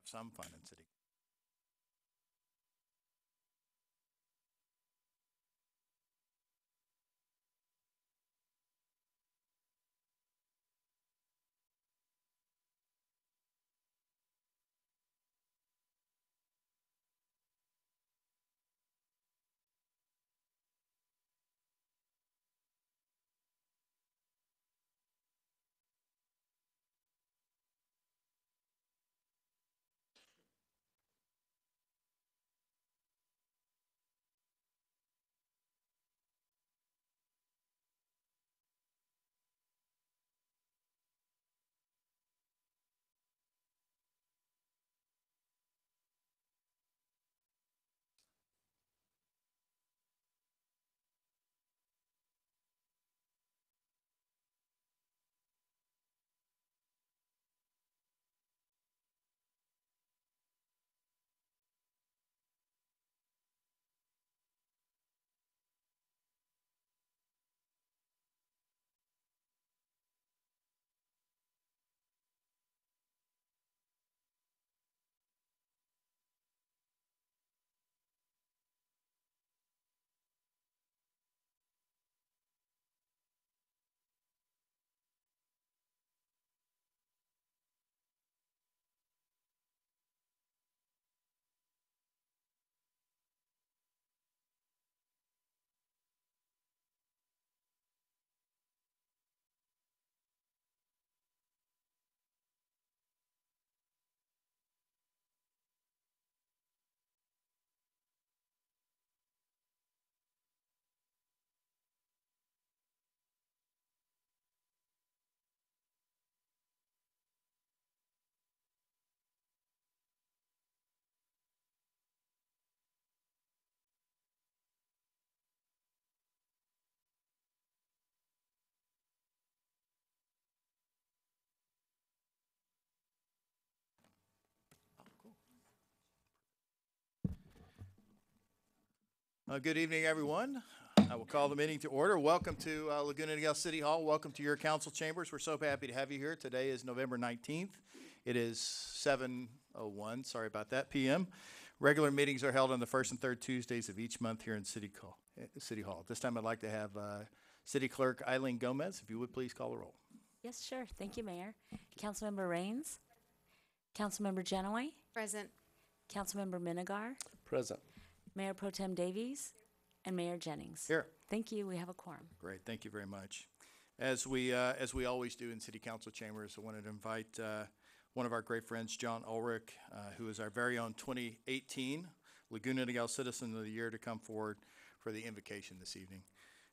some fun in city. Oh, cool. Good evening, everyone. I will call the meeting to order. Welcome to Laguna Niguel City Hall. Welcome to your council chambers. We're so happy to have you here. Today is November 19th. It is 7:01, sorry about that, p.m. Regular meetings are held on the first and third Tuesdays of each month here in City Hall. This time I'd like to have City Clerk Eileen Gomez, if you would please call the roll. Yes, sure. Thank you, Mayor. Councilmember Rains, Councilmember Genoway, Present. Councilmember Minigar, Present. Mayor Pro Tem Davies, and Mayor Jennings. Here. Thank you. We have a quorum. Great, thank you very much. As we always do in City Council chambers, I wanted to invite one of our great friends, John Ulrich, who is our very own 2018 Laguna Niguel Citizen of the Year, to come forward for the invocation this evening.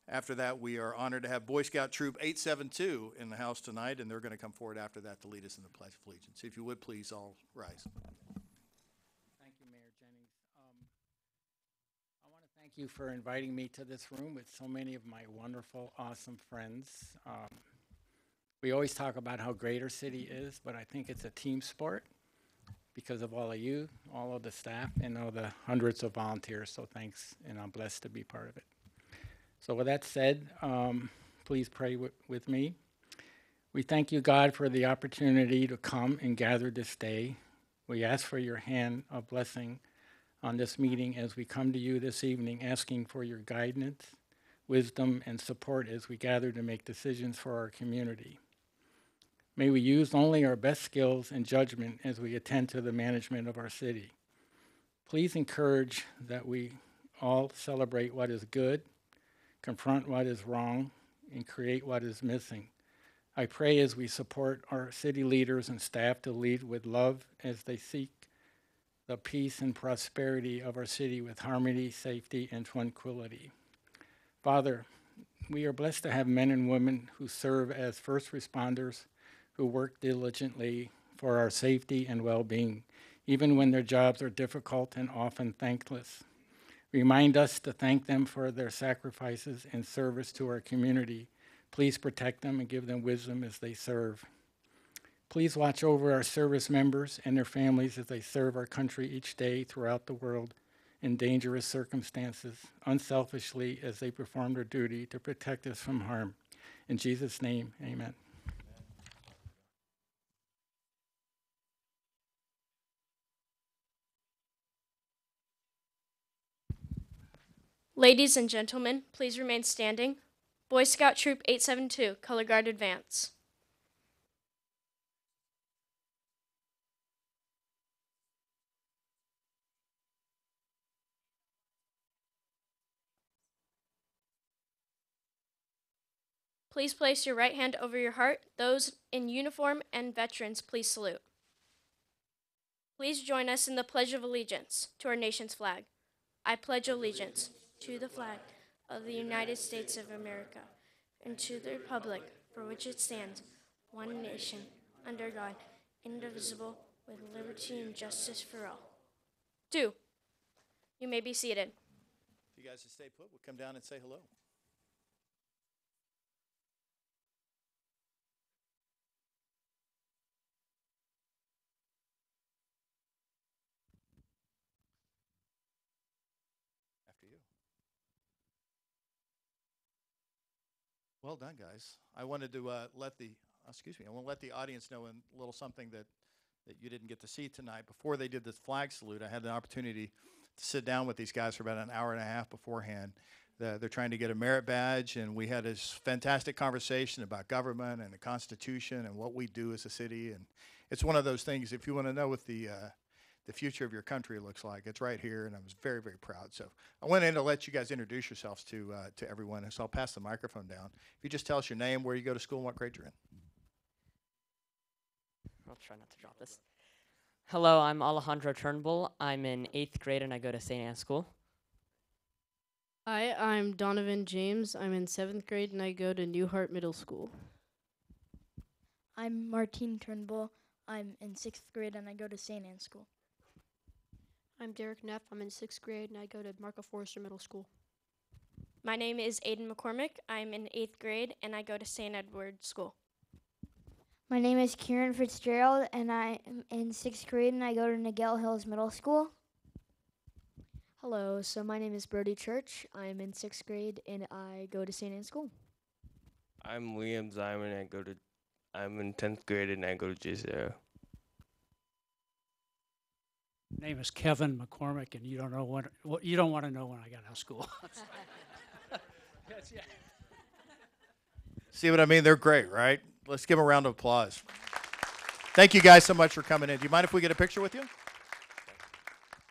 After that, we are honored to have Boy Scout Troop 872 in the house tonight, and they're going to come forward after that to lead us in the Pledge of Allegiance. If you would, please all rise. Thank you, Mayor Jennings. I want to thank you for inviting me to this room with so many of my wonderful, awesome friends. We always talk about how great our city is, but I think it's a team sport because of all of you, all of the staff, and all the hundreds of volunteers. So thanks, and I'm blessed to be part of it. So with that said, please pray with me. We thank you, God, for the opportunity to come and gather this day. We ask for your hand of blessing on this meeting as we come to you this evening, asking for your guidance, wisdom, and support as we gather to make decisions for our community. May we use only our best skills and judgment as we attend to the management of our city. Please encourage that we all celebrate what is good, confront what is wrong, and create what is missing. I pray as we support our city leaders and staff to lead with love as they seek the peace and prosperity of our city with harmony, safety, and tranquility. Father, we are blessed to have men and women who serve as first responders, who work diligently for our safety and well-being, even when their jobs are difficult and often thankless. Remind us to thank them for their sacrifices and service to our community. Please protect them and give them wisdom as they serve. Please watch over our service members and their families as they serve our country each day throughout the world in dangerous circumstances, unselfishly as they perform their duty to protect us from harm. In Jesus' name, amen. Ladies and gentlemen, please remain standing. Boy Scout Troop 872, Color Guard advance. Please place your right hand over your heart. Those in uniform and veterans, please salute. Please join us in the Pledge of Allegiance to our nation's flag. I pledge allegiance to the flag of the United States of America and to the republic for which it stands, one nation, under God, indivisible, with liberty and justice for all. 2. You may be seated. If you guys just stay put, we'll come down and say hello. After you. Well done, guys. I wanted to let the audience know a little something that you didn't get to see tonight. Before they did this flag salute, I had the opportunity to sit down with these guys for about an hour and a half beforehand. They're trying to get a merit badge, and we had this fantastic conversation about government and the Constitution and what we do as a city. And it's one of those things, if you want to know what the future of your country looks like, it's right here, and I was very, very proud. So I went in to let you guys introduce yourselves to everyone, so I'll pass the microphone down. If you just tell us your name, where you go to school, and what grade you're in. I'll try not to drop this. Hello, I'm Alejandro Turnbull. I'm in 8th grade and I go to St. Anne's School. Hi, I'm Donovan James. I'm in 7th grade and I go to Newhart Middle School. I'm Martine Turnbull. I'm in 6th grade and I go to St. Anne's School. I'm Derek Neff. I'm in 6th grade and I go to Marco Forster Middle School. My name is Aiden McCormick. I'm in 8th grade and I go to St. Edward School. My name is Kieran Fitzgerald and I am in 6th grade and I go to Niguel Hills Middle School. Hello, so my name is Brody Church. I'm in 6th grade and I go to St. Anne's School. I'm Liam Zyman. I'm in 10th grade and I go to JCO. Name is Kevin McCormick, and you don't want to know when I got out of school. See what I mean? They're great, right? Let's give them a round of applause. Thank you guys so much for coming in. Do you mind if we get a picture with you?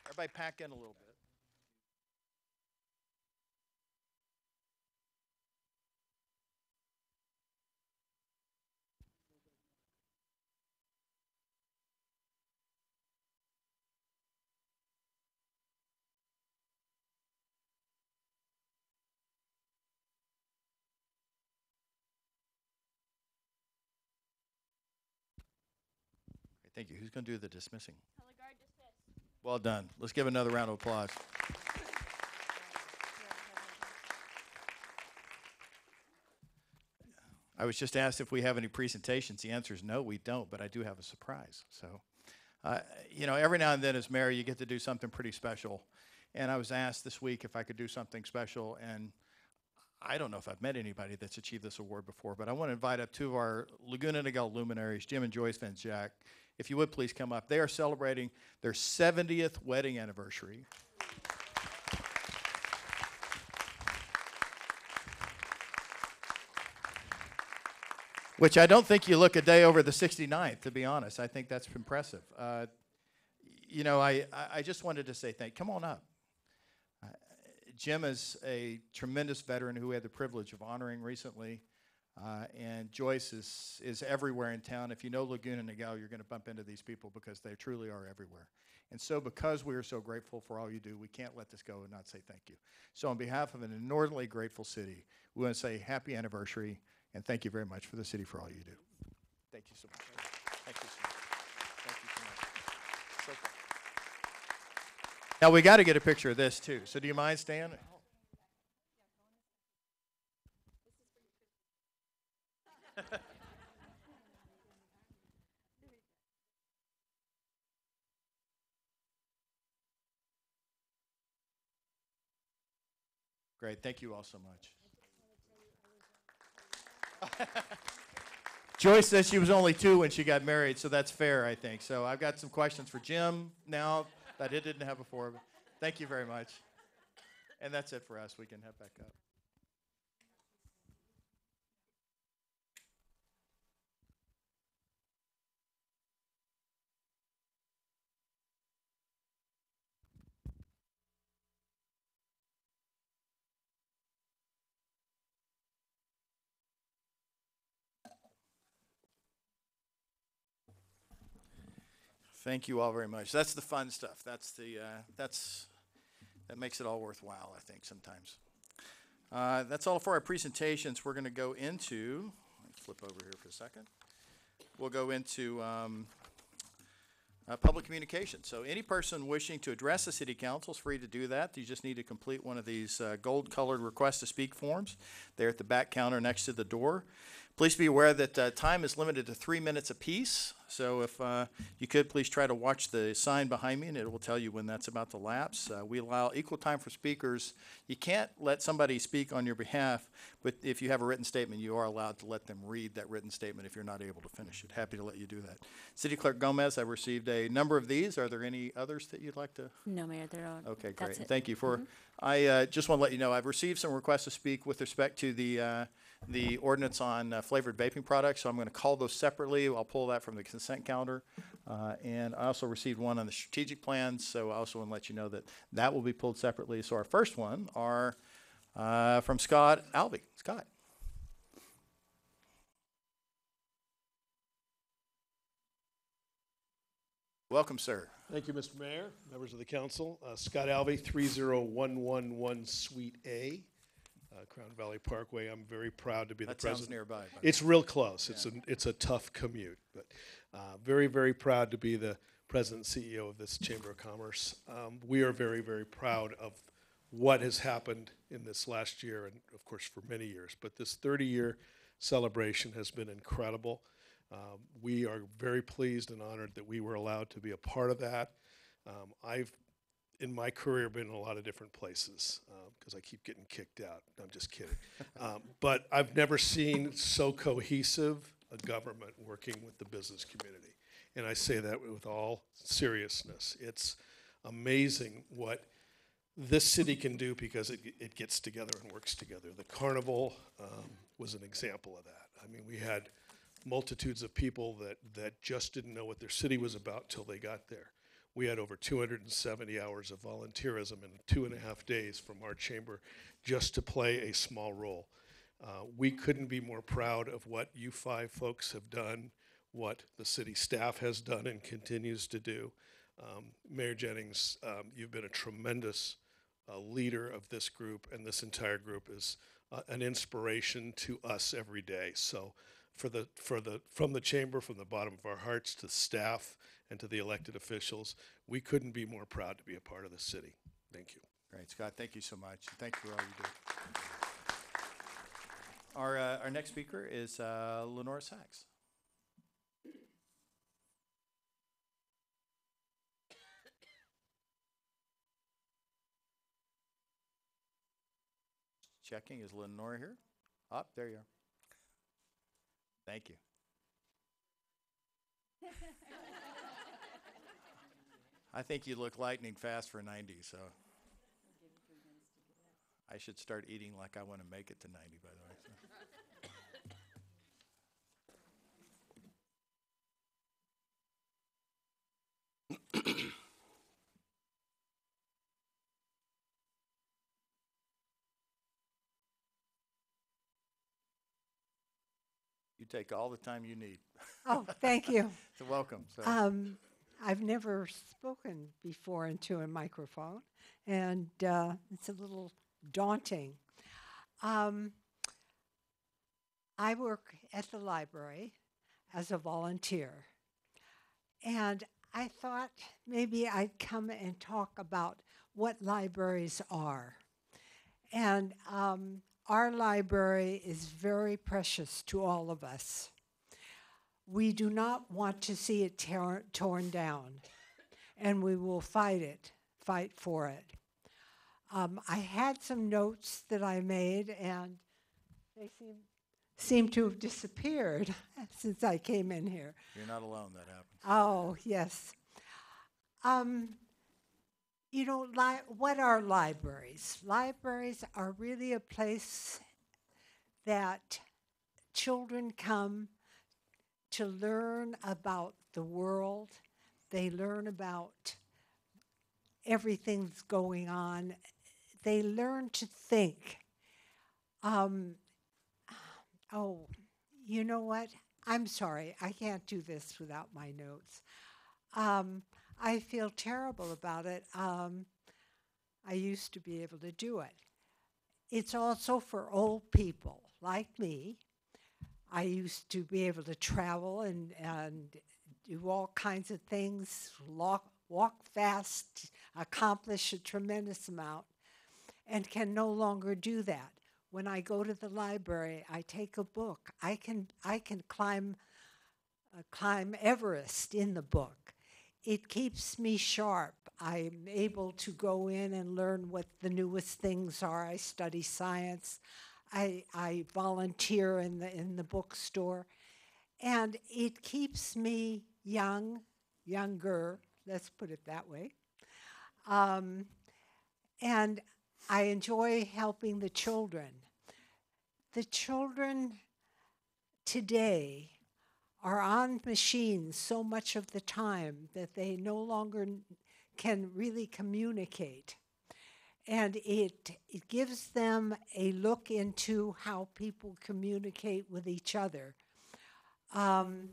Everybody pack in a little bit. Thank you. Who's going to do the dismissing? Well done. Let's give another round of applause. I was just asked if we have any presentations. The answer is no, we don't, but I do have a surprise. So, every now and then as mayor, you get to do something pretty special. And I was asked this week if I could do something special, and I don't know if I've met anybody that's achieved this award before, but I want to invite up two of our Laguna Niguel luminaries, Jim and Joyce Van Jack. If you would please come up. They are celebrating their 70th wedding anniversary. Which I don't think you look a day over the 69th, to be honest. I think that's impressive. I just wanted to say come on up. Jim is a tremendous veteran who we had the privilege of honoring recently. And Joyce is everywhere in town. If you know Laguna Niguel, you're going to bump into these people because they truly are everywhere. And so because we are so grateful for all you do, we can't let this go and not say thank you. So on behalf of an inordinately grateful city, we want to say happy anniversary and thank you very much for the city for all you do. Thank you so much. Thank you so much. Thank you so much. So cool. Now we got to get a picture of this too. So do you mind standing? Great. Thank you all so much. Joyce says she was only 2 when she got married, so that's fair, I think. So I've got some questions for Jim now that I didn't have before. Thank you very much. And that's it for us. We can head back up. Thank you all very much. That's the fun stuff. That makes it all worthwhile, I think, sometimes. That's all for our presentations. We're going to go into, let's flip over here for a second. We'll go into public communication. So any person wishing to address the city council is free to do that. You just need to complete one of these gold-colored request to speak forms. They're at the back counter next to the door. Please be aware that time is limited to 3 minutes apiece. So if you could, please try to watch the sign behind me, and it will tell you when that's about to lapse. We allow equal time for speakers. You can't let somebody speak on your behalf, but if you have a written statement, you are allowed to let them read that written statement if you're not able to finish it. Happy to let you do that. City Clerk Gomez, I've received a number of these. Are there any others that you'd like to? No, Mayor, they're all. Okay, that's great. it. Thank you for. I just want to let you know I've received some requests to speak with respect to the ordinance on flavored vaping products, so I'm going to call those separately. I'll pull that from the consent calendar. And I also received one on the strategic plan, so I also want to let you know that that will be pulled separately. So our first one are from Scott Alvey. Scott. Welcome, sir. Thank you, Mr. Mayor, members of the council. Scott Alvey, 30111 Suite A, Crown Valley Parkway. I'm very proud to be the president. That sounds nearby. It's real close. Yeah. It's a tough commute, but very, very proud to be the president and CEO of this Chamber of Commerce. We are very, very proud of what has happened in this last year and, of course, for many years. But this 30-year celebration has been incredible. We are very pleased and honored that we were allowed to be a part of that. I've, in my career, been in a lot of different places because I keep getting kicked out. I'm just kidding. But I've never seen so cohesive a government working with the business community. And I say that with all seriousness. It's amazing what this city can do because it gets together and works together. The carnival was an example of that. I mean, we had multitudes of people that just didn't know what their city was about till they got there. We had over 270 hours of volunteerism in 2.5 days from our chamber just to play a small role. We couldn't be more proud of what you 5 folks have done, what the city staff has done and continues to do. Mayor Jennings, you've been a tremendous leader of this group, and this entire group is an inspiration to us every day. So from the chamber, from the bottom of our hearts to staff and to the elected officials, we couldn't be more proud to be a part of the city. Thank you. Great, Scott. Thank you so much. Thank you for all you do. Our next speaker is Lenora Sachs. Checking. Is Lenora here? Up, there you are. Thank you. I think you look lightning fast for 90, so I should start eating like I want to make it to 90, by the way. You take all the time you need. Oh, thank you. So welcome. So. I've never spoken before into a microphone, and it's a little daunting. I work at the library as a volunteer, and I thought maybe I'd come and talk about what libraries are. And our library is very precious to all of us. We do not want to see it torn down, and we will fight for it. I had some notes that I made, and they seem to have disappeared since I came in here. You're not alone, that happens. Oh, yes. You know, what are libraries? Libraries are really a place that children come to learn about the world. They learn about everything that's going on. They learn to think. Oh, you know what? I'm sorry. I can't do this without my notes. I feel terrible about it. I used to be able to do it. It's also for old people like me. I used to be able to travel and do all kinds of things, walk fast, accomplish a tremendous amount, and can no longer do that. When I go to the library, I take a book. I can climb Everest in the book. It keeps me sharp. I'm able to go in and learn what the newest things are. I study science. I volunteer in the bookstore. And it keeps me younger, let's put it that way. And I enjoy helping the children. The children today are on machines so much of the time that they no longer can really communicate. And it gives them a look into how people communicate with each other. The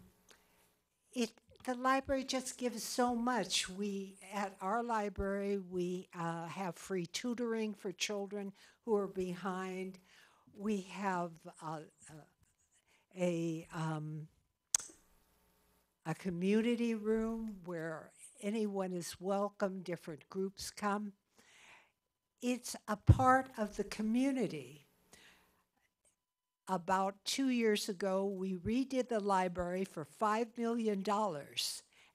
library just gives so much. At our library, we have free tutoring for children who are behind. We have a community room where anyone is welcome, different groups come. It's a part of the community. About 2 years ago, we redid the library for $5 million,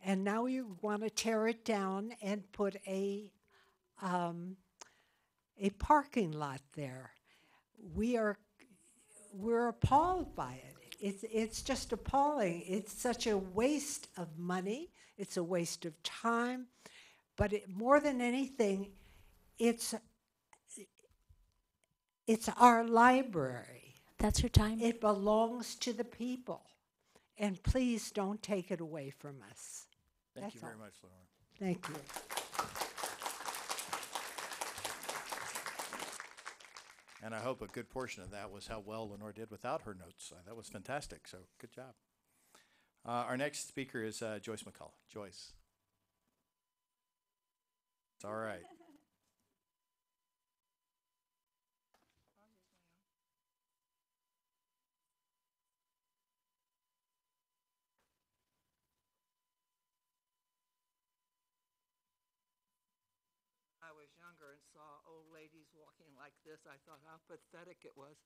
and now we want to tear it down and put a parking lot there. We're appalled by it. It's just appalling. It's such a waste of money. It's a waste of time. But more than anything, it's our library. That's your time. It belongs to the people. And please don't take it away from us. Thank you very much, Lauren. Thank you. And I hope a good portion of that was how well Lenore did without her notes. That was fantastic, so good job. Our next speaker is Joyce McCollum. Joyce. It's all right. I was younger and saw old ladies walking like this, I thought how pathetic it was.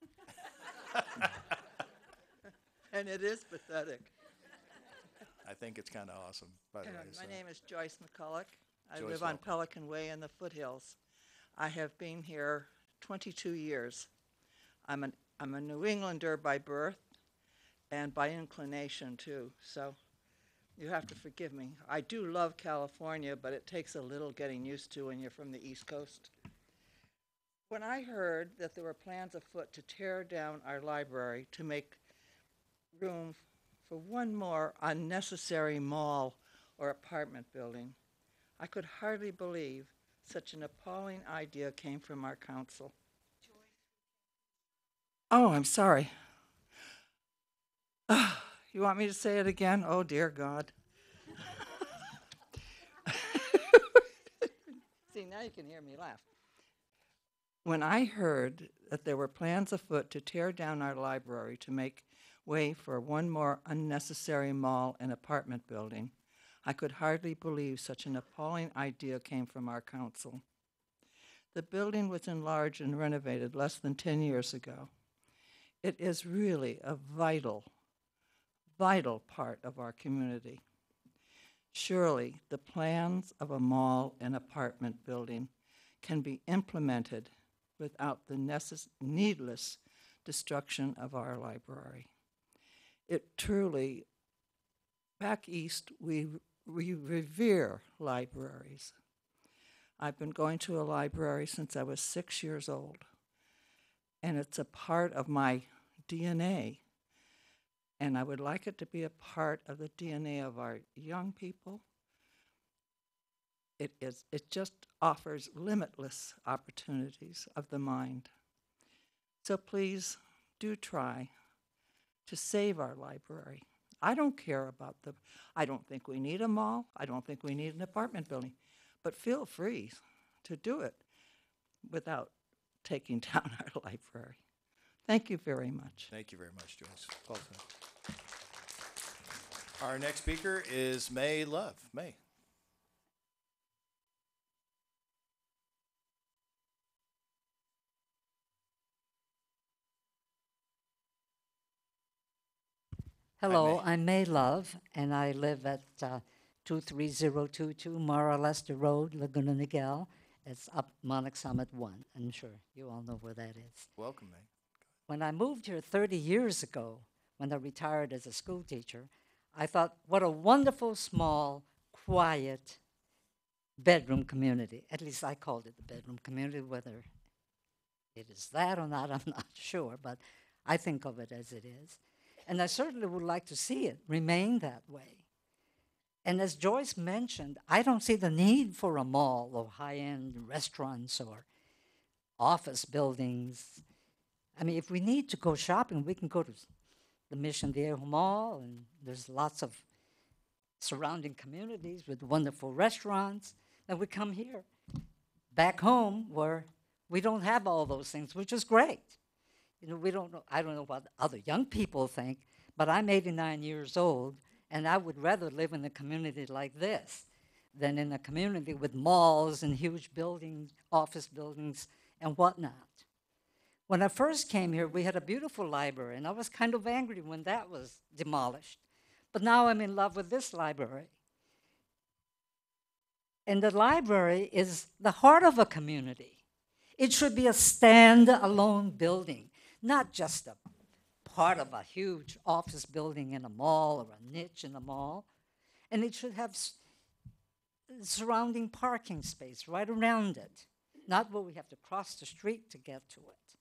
And it is pathetic. I think it's kind of awesome, by the way. My name is Joyce McCollum. I Joyce, live on welcome. Pelican Way in the foothills. I have been here 22 years. I'm a New Englander by birth and by inclination too, so you have to forgive me. I do love California, but it takes a little getting used to when you're from the East Coast. When I heard that there were plans afoot to tear down our library to make room for one more unnecessary mall or apartment building, I could hardly believe such an appalling idea came from our council. Oh, I'm sorry. You want me to say it again? Oh, dear God. See, now you can hear me laugh. When I heard that there were plans afoot to tear down our library to make way for one more unnecessary mall and apartment building, I could hardly believe such an appalling idea came from our council. The building was enlarged and renovated less than 10 years ago. It is really a vital part of our community. Surely the plans of a mall and apartment building can be implemented without the needless destruction of our library. It truly, back east, we revere libraries. I've been going to a library since I was 6 years old, and it's a part of my DNA. And I would like it to be a part of the DNA of our young people. It just offers limitless opportunities of the mind. So please do try to save our library. I don't care about I don't think we need a mall. I don't think we need an apartment building. But feel free to do it without taking down our library. Thank you very much. Thank you very much, Joyce. Well done. Our next speaker is May Love. May. Hello, I'm May Love, and I live at 23022 Mara Lester Road, Laguna, Niguel. It's up Monarch Summit 1. I'm sure you all know where that is. Welcome, May. When I moved here 30 years ago, when I retired as a school teacher, I thought, what a wonderful, small, quiet bedroom community. At least I called it the bedroom community. Whether it is that or not, I'm not sure, but I think of it as it is. And I certainly would like to see it remain that way. And as Joyce mentioned, I don't see the need for a mall or high-end restaurants or office buildings. I mean, if we need to go shopping, we can go to the Mission Viejo Mall, and there's lots of surrounding communities with wonderful restaurants. And we come here, back home, where we don't have all those things, which is great. You know, we don't know, I don't know what other young people think, but I'm 89 years old, and I would rather live in a community like this than in a community with malls and huge buildings, office buildings, and whatnot. When I first came here, we had a beautiful library, and I was kind of angry when that was demolished. But now I'm in love with this library. And the library is the heart of a community. It should be a stand-alone building, not just a part of a huge office building in a mall or a niche in a mall. And it should have surrounding parking space right around it, not where we have to cross the street to get to it.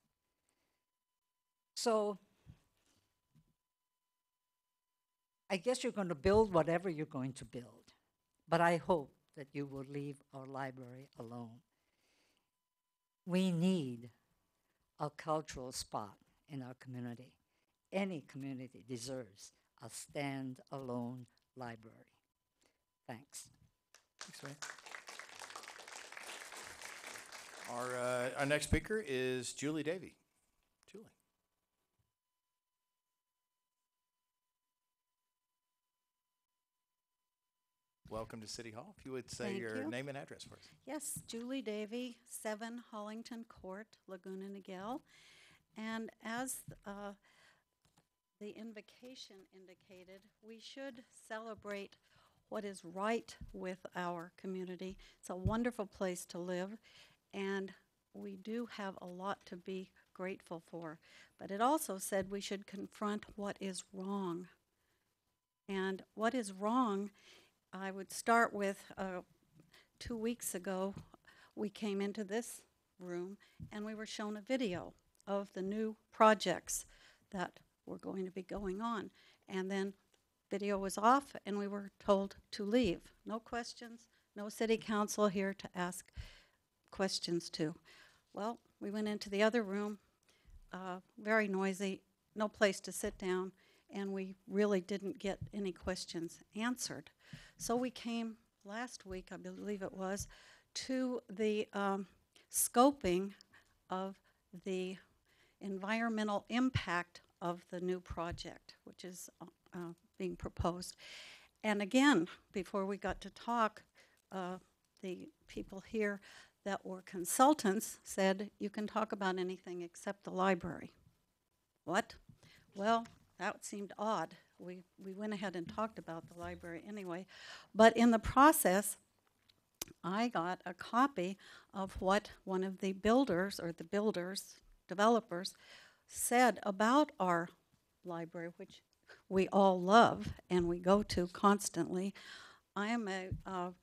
So I guess you're going to build whatever you're going to build, but I hope that you will leave our library alone. We need a cultural spot in our community. Any community deserves a stand-alone library. Thanks. Thanks, Ray. Our next speaker is Julie Davi. Julie. Welcome to City Hall. If you would say Thank your you. name and address for us. Yes, Julie Davy, 7 Hollington Court, Laguna, Niguel. And as the invocation indicated, we should celebrate what is right with our community. It's a wonderful place to live, and we do have a lot to be grateful for. But it also said we should confront what is wrong. And what is wrong, I would start with 2 weeks ago, we came into this room and we were shown a video of the new projects that were going to be going on. And then video was off and we were told to leave. No questions, no city council here to ask questions to. Well, we went into the other room, very noisy, no place to sit down, and we really didn't get any questions answered. So we came last week, I believe it was, to the scoping of the environmental impact of the new project, which is being proposed. And again, before we got to talk, the people here that were consultants said, you can talk about anything except the library. What? Well, that seemed odd. We went ahead and talked about the library anyway. But in the process, I got a copy of what one of the builders, or the developers, said about our library, which we all love and we go to constantly. I am a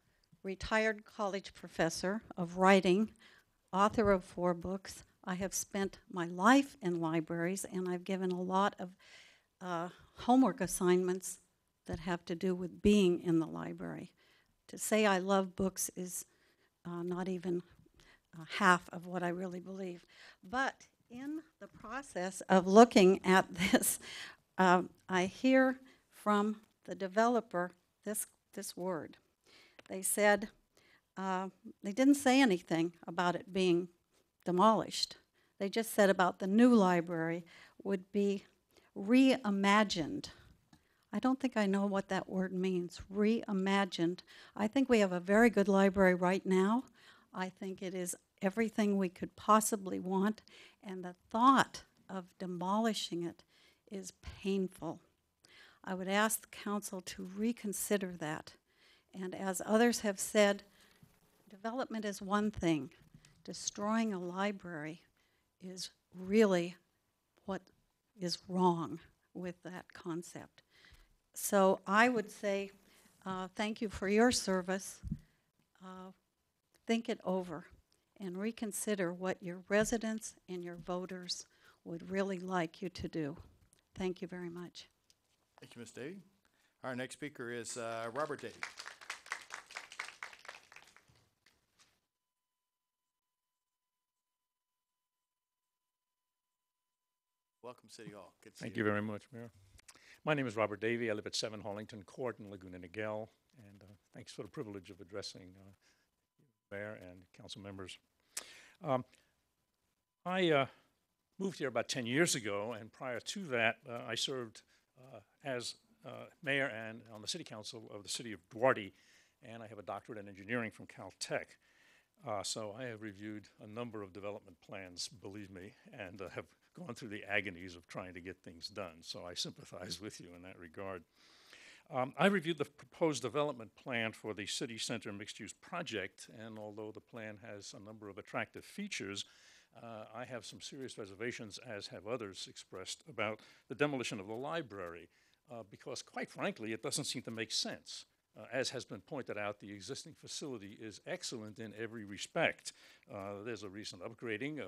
retired college professor of writing, author of 4 books. I have spent my life in libraries, and I've given a lot of homework assignments that have to do with being in the library. To say I love books is not even half of what I really believe. But in the process of looking at this, I hear from the developer this word. They said, they didn't say anything about it being demolished. They just said about the new library would be reimagined. I don't think I know what that word means, reimagined. I think we have a very good library right now. I think it is everything we could possibly want, and the thought of demolishing it is painful. I would ask the council to reconsider that. And as others have said, development is one thing. Destroying a library is really what is wrong with that concept. So I would say thank you for your service. Think it over and reconsider what your residents and your voters would really like you to do. Thank you very much. Thank you, Ms. Davy. Our next speaker is Robert Davy. Welcome, City Hall. Good to see you. Thank you very much, Mayor. My name is Robert Davy. I live at 7 Harlington Court in Laguna, Niguel, and thanks for the privilege of addressing Mayor and council members. I moved here about 10 years ago, and prior to that, I served as mayor and on the city council of the city of Duarte, and I have a doctorate in engineering from Caltech. So I have reviewed a number of development plans, believe me, and have gone through the agonies of trying to get things done. So I sympathize with you in that regard. I reviewed the proposed development plan for the city center mixed-use project, and although the plan has a number of attractive features, I have some serious reservations, as have others expressed, about the demolition of the library, because quite frankly, it doesn't seem to make sense. As has been pointed out, the existing facility is excellent in every respect. There's a recent upgrading,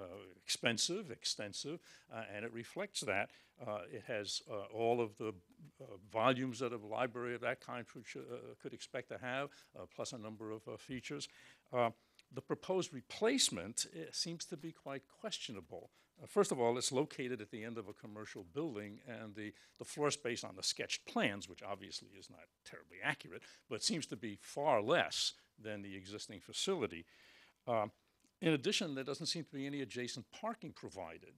expensive, extensive, and it reflects that. It has all of the volumes that a library of that kind could expect to have, plus a number of features. The proposed replacement seems to be quite questionable. First of all, it's located at the end of a commercial building, and the floor space on the sketched plans, which obviously is not terribly accurate, but seems to be far less than the existing facility. In addition, there doesn't seem to be any adjacent parking provided.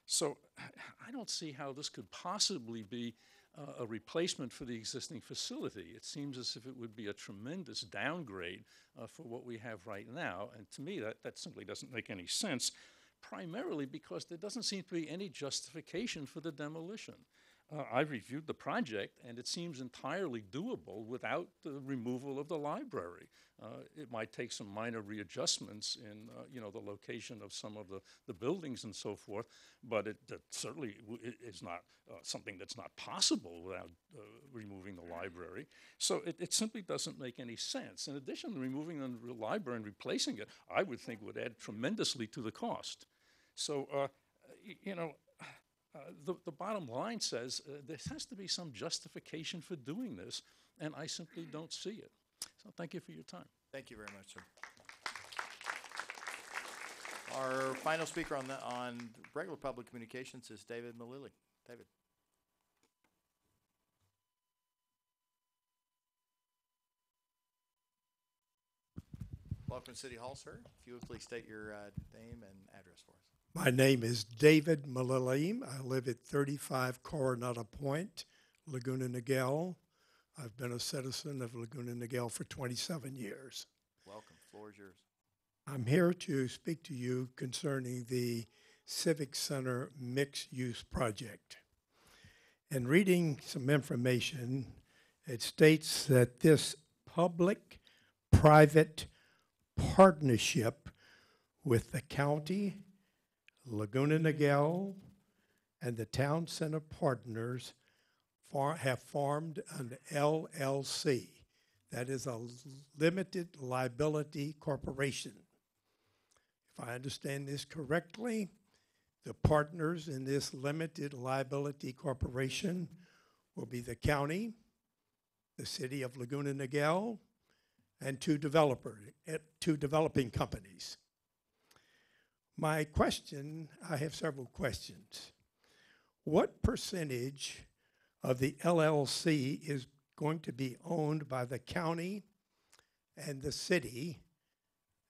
So I don't see how this could possibly be a replacement for the existing facility. It seems as if it would be a tremendous downgrade for what we have right now, and to me that simply doesn't make any sense, primarily because there doesn't seem to be any justification for the demolition. I've reviewed the project, and it seems entirely doable without the removal of the library. It might take some minor readjustments in the location of some of the buildings and so forth, but it certainly is not something that's not possible without removing the library. So it simply doesn't make any sense. In addition, removing the library and replacing it, I would think would add tremendously to the cost. So, the bottom line says there has to be some justification for doing this, and I simply don't see it. So thank you for your time. Thank you very much, sir. Our final speaker on regular public communications is David Malili. David. Welcome to City Hall, sir. If you would please state your name and address for us. My name is David Malalim. I live at 35 Coronado Point, Laguna Niguel. I've been a citizen of Laguna Niguel for 27 years. Welcome. Floor is yours. I'm here to speak to you concerning the Civic Center mixed-use project. In reading some information, it states that this public-private partnership with the county, Laguna Niguel, and the town center partners have formed an LLC. that is a limited liability corporation. If I understand this correctly, the partners in this limited liability corporation will be the county, the city of Laguna Niguel, and two developing companies. My question, I have several questions. What percentage of the LLC is going to be owned by the county and the city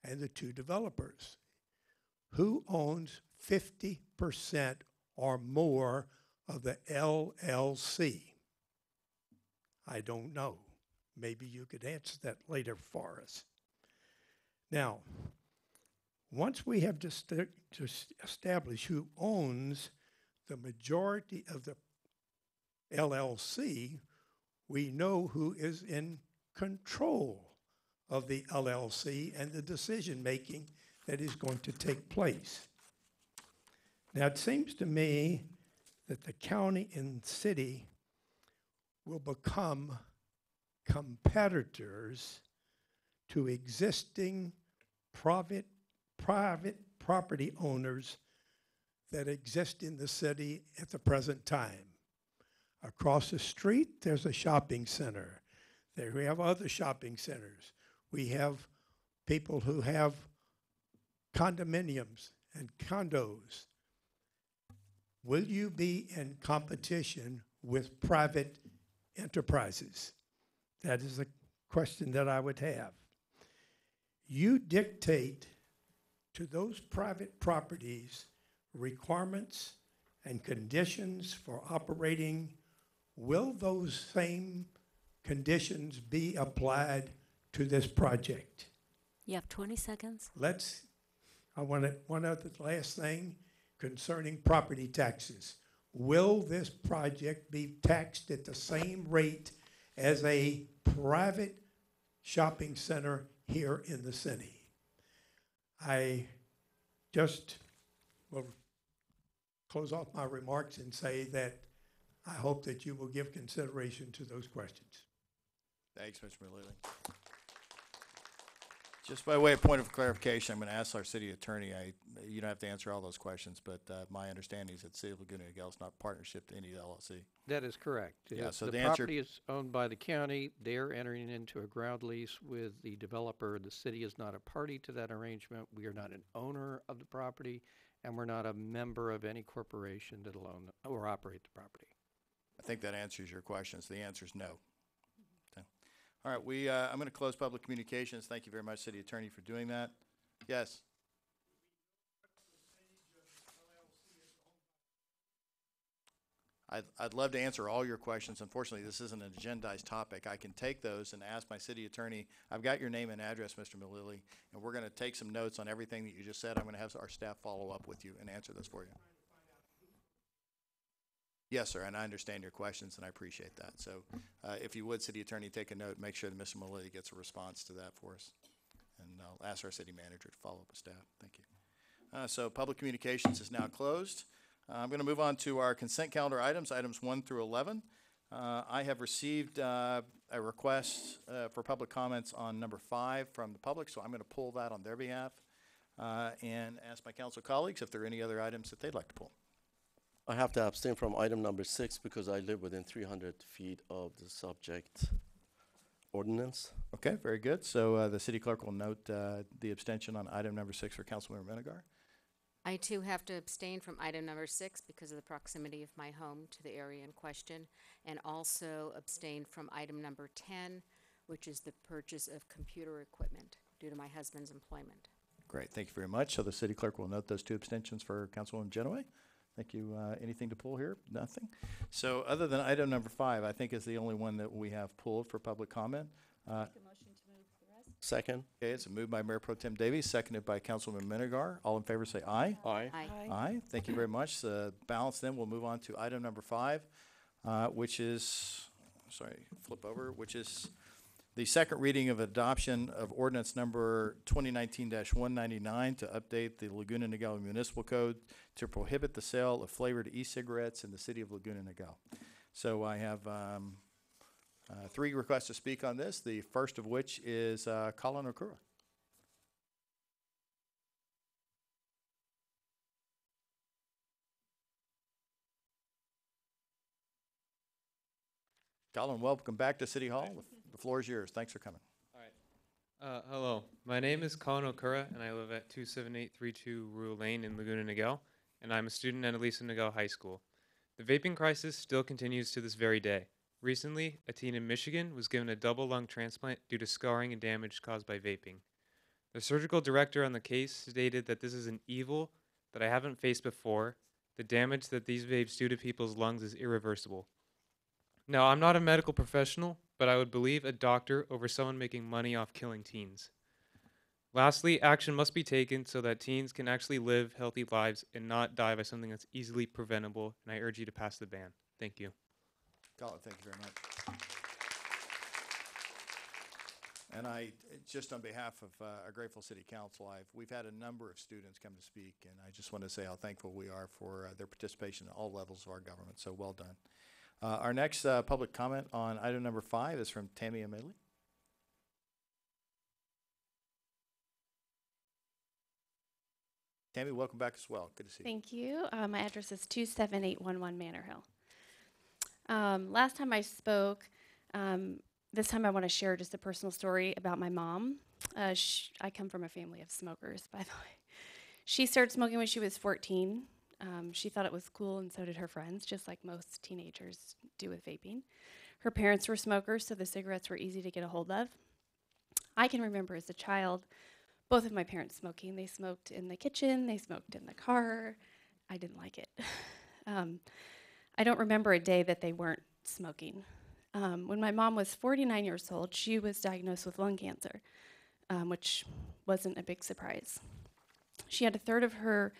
and the two developers? Who owns 50% or more of the LLC? I don't know. Maybe you could answer that later for us. Now, once we have just established who owns the majority of the LLC, we know who is in control of the LLC and the decision-making that is going to take place. Now, it seems to me that the county and city will become competitors to existing private property owners that exist in the city at the present time. Across the street, there's a shopping center. There we have other shopping centers. We have people who have condominiums and condos. Will you be in competition with private enterprises? That is a question that I would have. You dictate to those private properties requirements and conditions for operating. Will those same conditions be applied to this project? You have 20 seconds. I want one other last thing concerning property taxes. Will this project be taxed at the same rate as a private shopping center here in the city? I just will close off my remarks and say that I hope that you will give consideration to those questions. Thanks, Mr. Mullally. Just by way of point of clarification, I'm going to ask our city attorney. You don't have to answer all those questions, but my understanding is that City of Laguna Niguel is not partnership to any LLC. That is correct. Yeah, so the property is owned by the county. They're entering into a ground lease with the developer. The city is not a party to that arrangement. We are not an owner of the property, and we're not a member of any corporation that'll own or operate the property. I think that answers your questions. The answer is no. Okay. All right, I'm going to close public communications. Thank you very much, City Attorney, for doing that. Yes. I'd love to answer all your questions. Unfortunately, this isn't an agendized topic. I can take those and ask my city attorney. I've got your name and address, Mr. Mullally, and we're going to take some notes on everything that you just said. I'm going to have our staff follow up with you and answer this for you. Yes, sir, and I understand your questions, and I appreciate that. So if you would, city attorney, take a note, make sure that Mr. Mullally gets a response to that for us. And I'll ask our city manager to follow up with staff. Thank you. So public communications is now closed. I'm going to move on to our consent calendar items 1 through 11. I have received a request for public comments on number 5 from the public, so I'm going to pull that on their behalf and ask my council colleagues if there are any other items that they'd like to pull. I have to abstain from item number 6 because I live within 300 feet of the subject ordinance. Okay, very good. So the city clerk will note the abstention on item number 6 for Councilmember Menegar. I too have to abstain from item number 6 because of the proximity of my home to the area in question, and also abstain from item number 10, which is the purchase of computer equipment due to my husband's employment. Great, thank you very much. So the city clerk will note those 2 abstentions for Councilwoman Genoway. Thank you. Anything to pull here? Nothing. So other than item number 5, I think is the only one that we have pulled for public comment. Second. Okay, it's a move by Mayor Pro Tem Davi, seconded by Councilman Menegar. All in favor say aye. Aye. Aye. Aye. Thank you very much. The balance then we'll move on to item number 5, which is, which is the second reading of adoption of ordinance number 2019-199 to update the Laguna Niguel Municipal Code to prohibit the sale of flavored e-cigarettes in the city of Laguna Niguel. So I have Three requests to speak on this, the first of which is Colin Okura. Colin, welcome back to City Hall. The floor is yours. Thanks for coming. Hello, my name is Colin Okura, and I live at 27832 Rural Lane in Laguna, Niguel, and I'm a student at Elisa Niguel High School. The vaping crisis still continues to this very day. Recently, a teen in Michigan was given a double lung transplant due to scarring and damage caused by vaping. The surgical director on the case stated that this is an evil that I haven't faced before. The damage that these vapes do to people's lungs is irreversible. Now, I'm not a medical professional, but I would believe a doctor over someone making money off killing teens. Lastly, action must be taken so that teens can actually live healthy lives and not die by something that's easily preventable, and I urge you to pass the ban. Thank you. Colin, thank you very much. And just on behalf of our grateful City Council, we've had a number of students come to speak, and I just want to say how thankful we are for their participation at all levels of our government, so well done. Our next public comment on item number 5 is from Tammy Amelie. Tammy, welcome back as well. Good to see you. Thank you. My address is 27811 Manor Hill. Last time I spoke, this time I want to share just a personal story about my mom. I come from a family of smokers, by the way. She started smoking when she was 14. She thought it was cool, and so did her friends, just like most teenagers do with vaping. Her parents were smokers, so the cigarettes were easy to get a hold of. I can remember as a child, both of my parents smoking. They smoked in the kitchen, they smoked in the car. I didn't like it. I don't remember a day that they weren't smoking. When my mom was 49 years old, she was diagnosed with lung cancer, which wasn't a big surprise. She had a third of her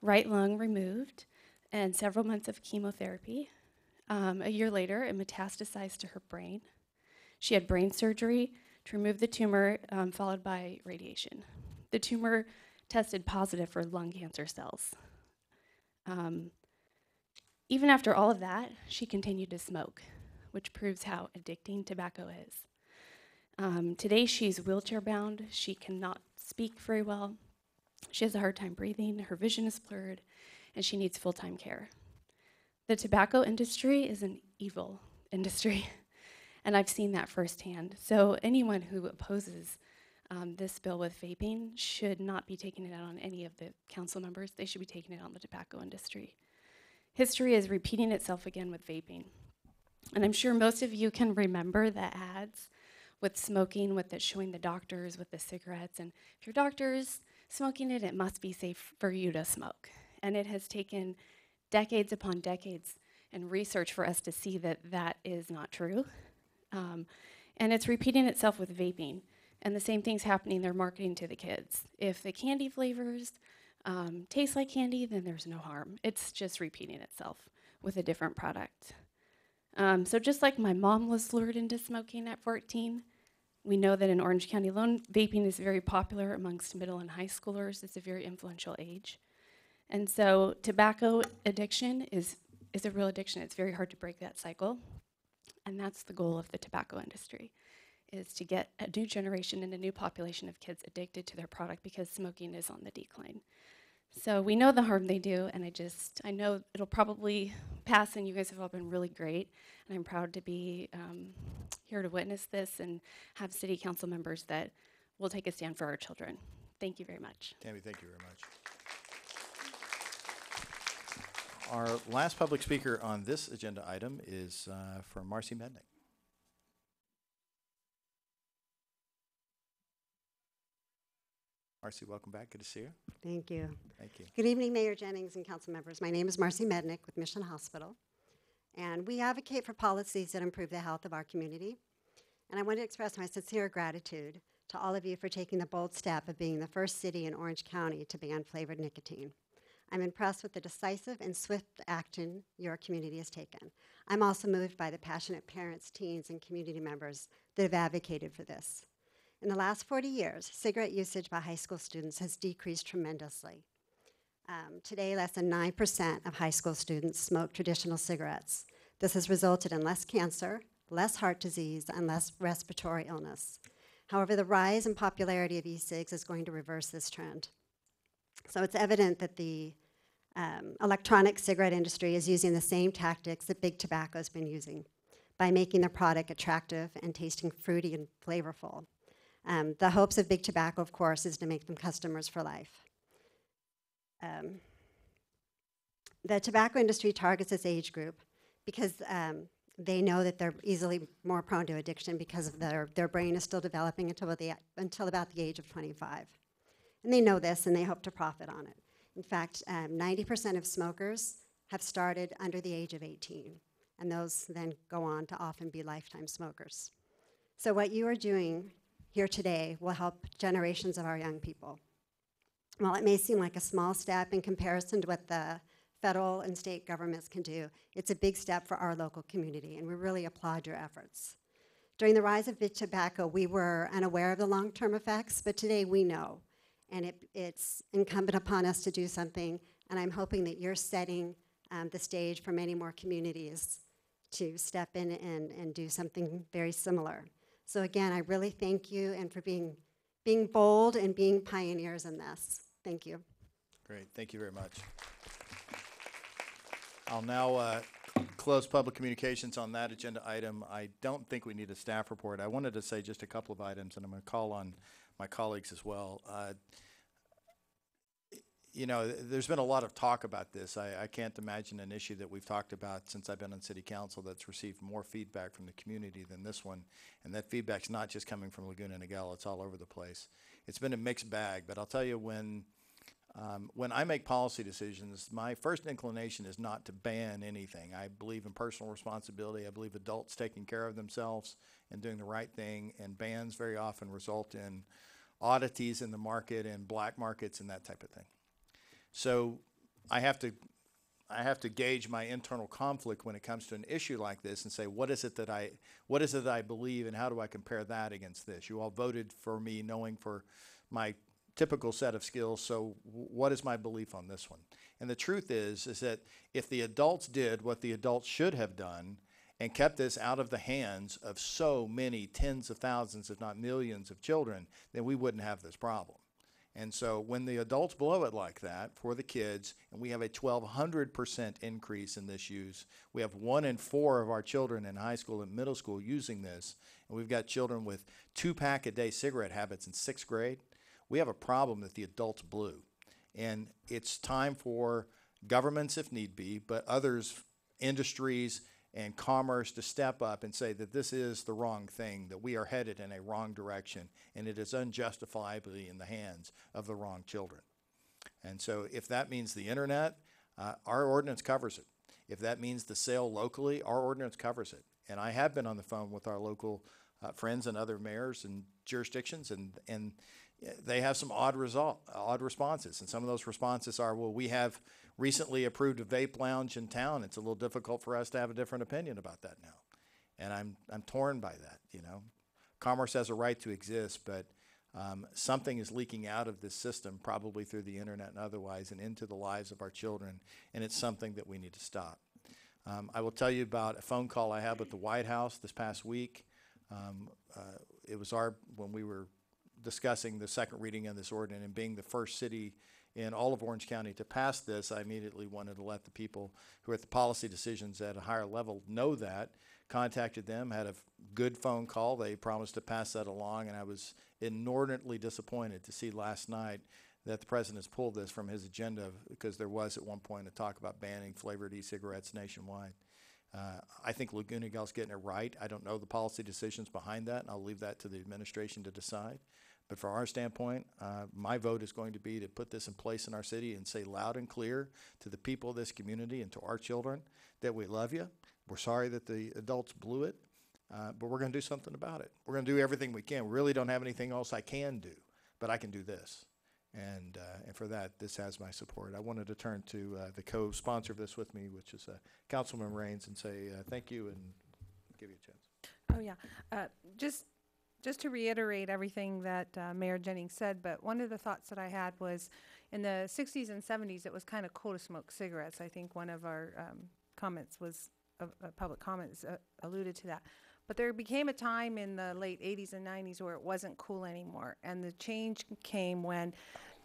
right lung removed and several months of chemotherapy. A year later, it metastasized to her brain. She had brain surgery to remove the tumor, followed by radiation. The tumor tested positive for lung cancer cells. Even after all of that, she continued to smoke, which proves how addicting tobacco is. Today, she's wheelchair-bound. She cannot speak very well. She has a hard time breathing, her vision is blurred, and she needs full-time care. The tobacco industry is an evil industry, and I've seen that firsthand. So anyone who opposes this bill with vaping should not be taking it out on any of the council members. They should be taking it on the tobacco industry. History is repeating itself again with vaping. And I'm sure most of you can remember the ads with smoking, with the showing the doctors with the cigarettes. And if your doctor's smoking it, it must be safe for you to smoke. And it has taken decades upon decades and research for us to see that that is not true. And it's repeating itself with vaping. And the same thing's happening, they're marketing to the kids. If the candy flavors taste like candy, then there's no harm. It's just repeating itself with a different product. So just like my mom was lured into smoking at 14, we know that in Orange County alone, vaping is very popular amongst middle and high schoolers. It's a very influential age. And so tobacco addiction is a real addiction. It's very hard to break that cycle. And that's the goal of the tobacco industry, is to get a new generation and a new population of kids addicted to their product because smoking is on the decline. So we know the harm they do, and I know it'll probably pass, and you guys have all been really great, and I'm proud to be here to witness this and have city council members that will take a stand for our children. Thank you very much. Tammy, thank you very much. Our last public speaker on this agenda item is from Marcy Mednick. Marcy, welcome back. Good to see you. Thank you. Thank you. Good evening, Mayor Jennings and council members. My name is Marcy Mednick with Mission Hospital, and we advocate for policies that improve the health of our community. And I want to express my sincere gratitude to all of you for taking the bold step of being the first city in Orange County to ban flavored nicotine. I'm impressed with the decisive and swift action your community has taken. I'm also moved by the passionate parents, teens, and community members that have advocated for this. In the last 40 years, cigarette usage by high school students has decreased tremendously. Today, less than 9% of high school students smoke traditional cigarettes. This has resulted in less cancer, less heart disease, and less respiratory illness. However, the rise in popularity of e-cigs is going to reverse this trend. So it's evident that the electronic cigarette industry is using the same tactics that big tobacco has been using by making their product attractive and tasting fruity and flavorful. The hopes of big tobacco, of course, is to make them customers for life. The tobacco industry targets this age group because they know that they're easily more prone to addiction because of their brain is still developing until about the age of 25. And they know this, and they hope to profit on it. In fact, 90% of smokers have started under the age of 18, and those then go on to often be lifetime smokers. So what you are doing here today will help generations of our young people. While it may seem like a small step in comparison to what the federal and state governments can do, it's a big step for our local community, and we really applaud your efforts. During the rise of big tobacco, we were unaware of the long-term effects, but today we know, and it's incumbent upon us to do something, and I'm hoping that you're setting the stage for many more communities to step in and do something very similar. So again, I really thank you and for being bold and being pioneers in this. Thank you. Great, thank you very much. I'll now close public communications on that agenda item. I don't think we need a staff report. I wanted to say just a couple of items, and I'm going to call on my colleagues as well. You know, there's been a lot of talk about this. I can't imagine an issue that we've talked about since I've been on City Council that's received more feedback from the community than this one. And that feedback's not just coming from Laguna and Niguel, it's all over the place. It's been a mixed bag, but I'll tell you, when I make policy decisions, my first inclination is not to ban anything. I believe in personal responsibility. I believe adults taking care of themselves and doing the right thing, and bans very often result in oddities in the market and black markets and that type of thing. So I have to gauge my internal conflict when it comes to an issue like this and say, what is it that I believe, and how do I compare that against this? You all voted for me knowing for my typical set of skills, so what is my belief on this one? And the truth is that if the adults did what the adults should have done and kept this out of the hands of so many tens of thousands, if not millions of children, then we wouldn't have this problem. And so when the adults blow it like that for the kids, and we have a 1,200% increase in this use, we have 1 in 4 of our children in high school and middle school using this, and we've got children with 2-pack-a-day cigarette habits in 6th grade, we have a problem that the adults blew. And it's time for governments, if need be, but others, industries and commerce, to step up and say that this is the wrong thing, that we are headed in a wrong direction, and it is unjustifiably in the hands of the wrong children. And so if that means the internet, our ordinance covers it. If that means the sale locally, our ordinance covers it. And I have been on the phone with our local friends and other mayors and jurisdictions, and they have some odd responses. And some of those responses are, well, we have recently approved a vape lounge in town. It's a little difficult for us to have a different opinion about that now. And I'm torn by that, you know. Commerce has a right to exist, but something is leaking out of this system, probably through the internet and otherwise, and into the lives of our children, and it's something that we need to stop. I will tell you about a phone call I had with the White House this past week. It was when we were discussing the second reading of this ordinance, and being the first city in all of Orange County to pass this, I immediately wanted to let the people who are at the policy decisions at a higher level know that. Contacted them, had a good phone call. They promised to pass that along, and I was inordinately disappointed to see last night that the president has pulled this from his agenda, because there was at one point a talk about banning flavored e-cigarettes nationwide. I think Laguna Niguel's getting it right. I don't know the policy decisions behind that, and I'll leave that to the administration to decide. But from our standpoint, my vote is going to be to put this in place in our city and say loud and clear to the people of this community and to our children that we love you. We're sorry that the adults blew it, but we're going to do something about it. We're going to do everything we can. We really don't have anything else I can do, but I can do this. And for that, this has my support. I wanted to turn to the co-sponsor of this with me, which is Councilman Raines, and say thank you and give you a chance. Oh, yeah. Just to reiterate everything that Mayor Jennings said, but one of the thoughts that I had was in the 60s and 70s, it was kind of cool to smoke cigarettes. I think one of our comments was, public comments alluded to that. But there became a time in the late 80s and 90s where it wasn't cool anymore. And the change came when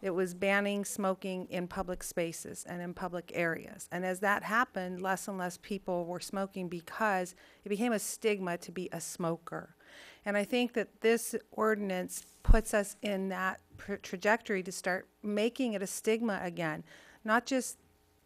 it was banning smoking in public spaces and in public areas. And as that happened, less and less people were smoking because it became a stigma to be a smoker. And I think that this ordinance puts us in that trajectory to start making it a stigma again, not just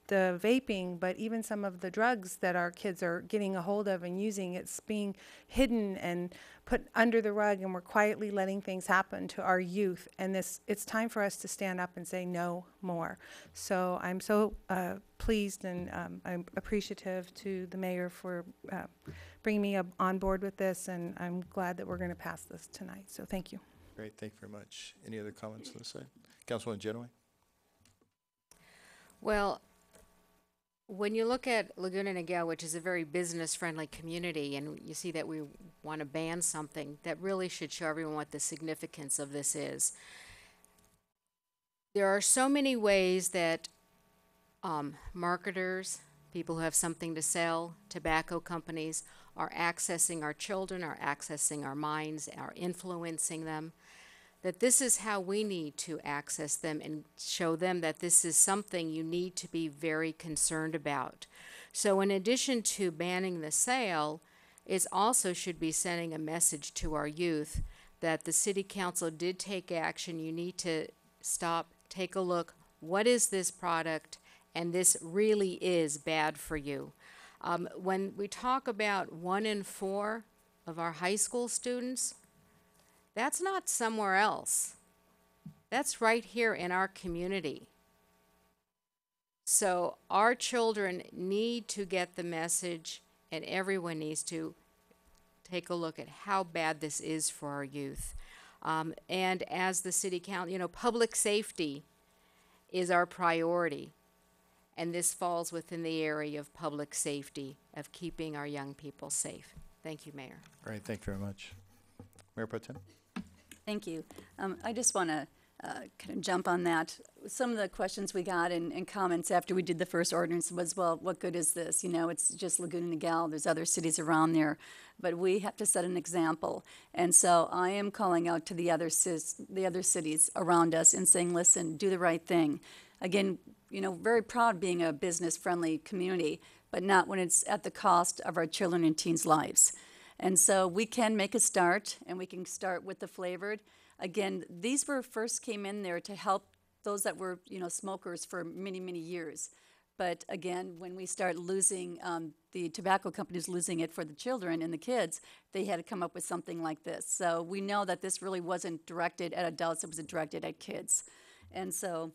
the vaping, but even some of the drugs that our kids are getting a hold of and using. It's being hidden and put under the rug, and we're quietly letting things happen to our youth. And it's time for us to stand up and say no more. So I'm so pleased, and I'm appreciative to the mayor for bringing me on board with this, and I'm glad that we're going to pass this tonight. So thank you. Great, thank you very much. Any other comments on this side? Councilwoman Genoway? Well, when you look at Laguna Niguel, which is a very business-friendly community, and you see that we want to ban something, that really should show everyone what the significance of this is. There are so many ways that marketers, people who have something to sell, tobacco companies, are accessing our children, are accessing our minds, are influencing them, that this is how we need to access them and show them that this is something you need to be very concerned about. So in addition to banning the sale, it also should be sending a message to our youth that the city council did take action. You need to stop, take a look. What is this product? And this really is bad for you. When we talk about 1 in 4 of our high school students, that's not somewhere else. That's right here in our community. So our children need to get the message, and everyone needs to take a look at how bad this is for our youth. And as the city council, public safety is our priority. And this falls within the area of public safety, of keeping our young people safe. Thank you, Mayor. Great, thank you very much. Mayor Pro Tem? Thank you. I just want to kind of jump on that. Some of the questions we got and comments after we did the first ordinance was, well, what good is this? It's just Laguna Niguel. There's other cities around there. But we have to set an example. And so I am calling out to the other cities around us and saying, listen, do the right thing. Again, very proud being a business-friendly community, but not when it's at the cost of our children and teens' lives. And so we can make a start, and we can start with the flavored. Again, these first came in there to help those that were, smokers for many, many years. But again, when we start losing, the tobacco companies losing it for the children and the kids, they had to come up with something like this. So we know that this really wasn't directed at adults, it was directed at kids. And so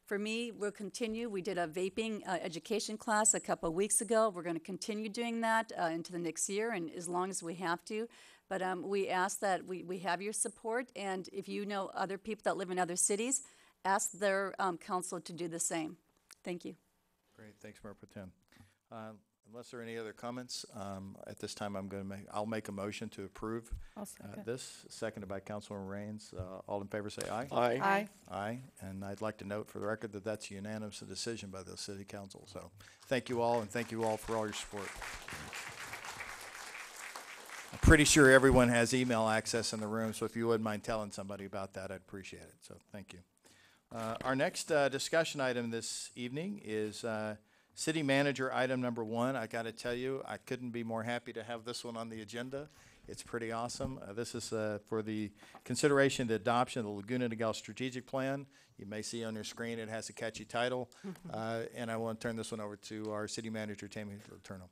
for me, we'll continue. We did a vaping education class a couple of weeks ago. We're going to continue doing that into the next year, and as long as we have to. But we ask that we have your support, and if you know other people that live in other cities, ask their council to do the same. Thank you. Great, thanks, Mayor Pro Tem. Unless there are any other comments, at this time I'll make a motion to approve this, seconded by Councilman Raines. All in favor say aye. Aye. Aye. Aye, and I'd like to note for the record that that's a unanimous decision by the City Council. So thank you all, and thank you all for all your support. I'm pretty sure everyone has email access in the room, so if you wouldn't mind telling somebody about that, I'd appreciate it. So thank you. Our next discussion item this evening is City Manager item number 1. I got to tell you, I couldn't be more happy to have this one on the agenda. It's pretty awesome. This is for the consideration, the adoption of the Laguna Niguel Strategic Plan. You may see on your screen it has a catchy title. And I want to turn this one over to our City Manager, Tammy Letourneau.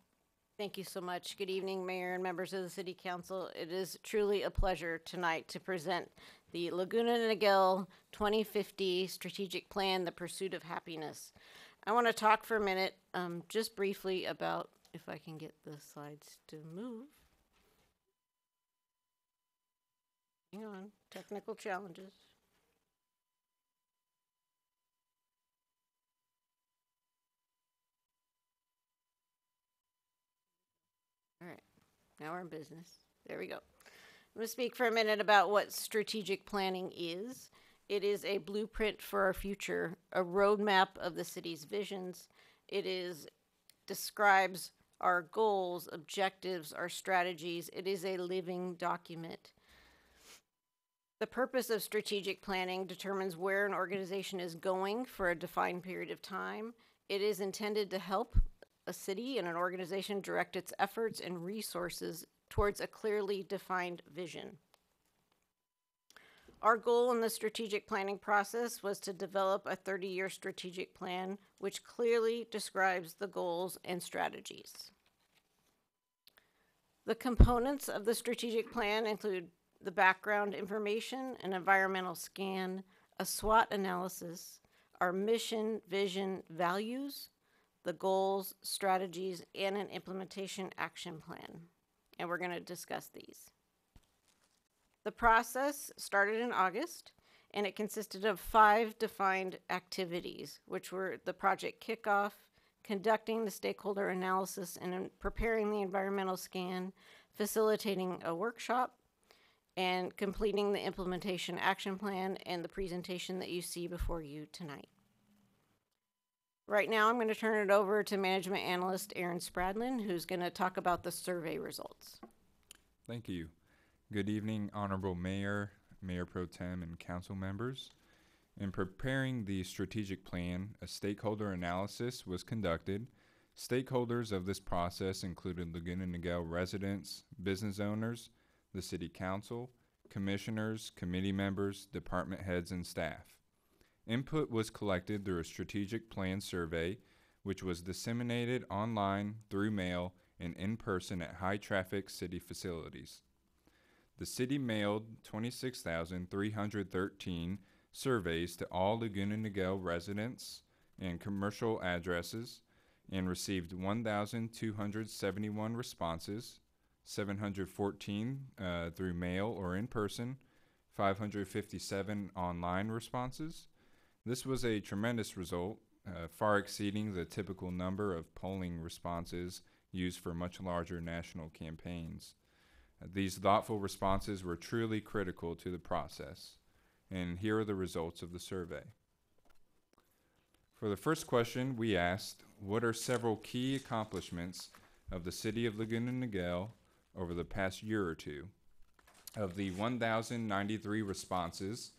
Thank you so much. Good evening, Mayor and members of the City Council. It is truly a pleasure tonight to present the Laguna Niguel 2050 Strategic Plan, The Pursuit of Happiness. I want to talk for a minute, just briefly about, if I can get the slides to move. Hang on, technical challenges. All right, now we're in business. There we go. I'm going to speak for a minute about what strategic planning is. It is a blueprint for our future, a roadmap of the city's visions. It describes our goals, objectives, our strategies. It is a living document. The purpose of strategic planning determines where an organization is going for a defined period of time. It is intended to help a city and an organization direct its efforts and resources towards a clearly defined vision. Our goal in the strategic planning process was to develop a 30-year strategic plan which clearly describes the goals and strategies. The components of the strategic plan include the background information, an environmental scan, a SWOT analysis, our mission, vision, values, the goals, strategies, and an implementation action plan. And we're going to discuss these. The process started in August, and it consisted of 5 defined activities, which were the project kickoff, conducting the stakeholder analysis and preparing the environmental scan, facilitating a workshop, and completing the implementation action plan and the presentation that you see before you tonight. Right now, I'm going to turn it over to Management Analyst Aaron Spradlin, who's going to talk about the survey results. Thank you. Good evening, Honorable Mayor, Mayor Pro Tem, and Council members. In preparing the strategic plan, a stakeholder analysis was conducted. Stakeholders of this process included Laguna Niguel residents, business owners, the City Council, commissioners, committee members, department heads, and staff. Input was collected through a strategic plan survey, which was disseminated online, through mail, and in person at high-traffic city facilities. The city mailed 26,313 surveys to all Laguna Niguel residents and commercial addresses and received 1,271 responses, 714 through mail or in person, 557 online responses. This was a tremendous result, far exceeding the typical number of polling responses used for much larger national campaigns. These thoughtful responses were truly critical to the process, and here are the results of the survey. For the first question, we asked, what are several key accomplishments of the City of Laguna Niguel over the past year or two? Of the 1,093 responses,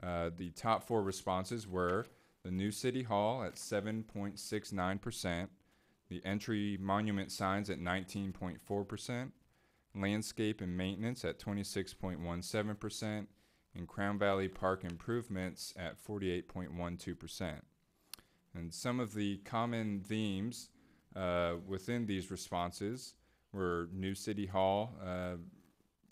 the top 4 responses were the new City Hall at 7.69%, the entry monument signs at 19.4%, landscape and maintenance at 26.17%, and Crown Valley Park improvements at 48.12%. And some of the common themes within these responses were new City Hall.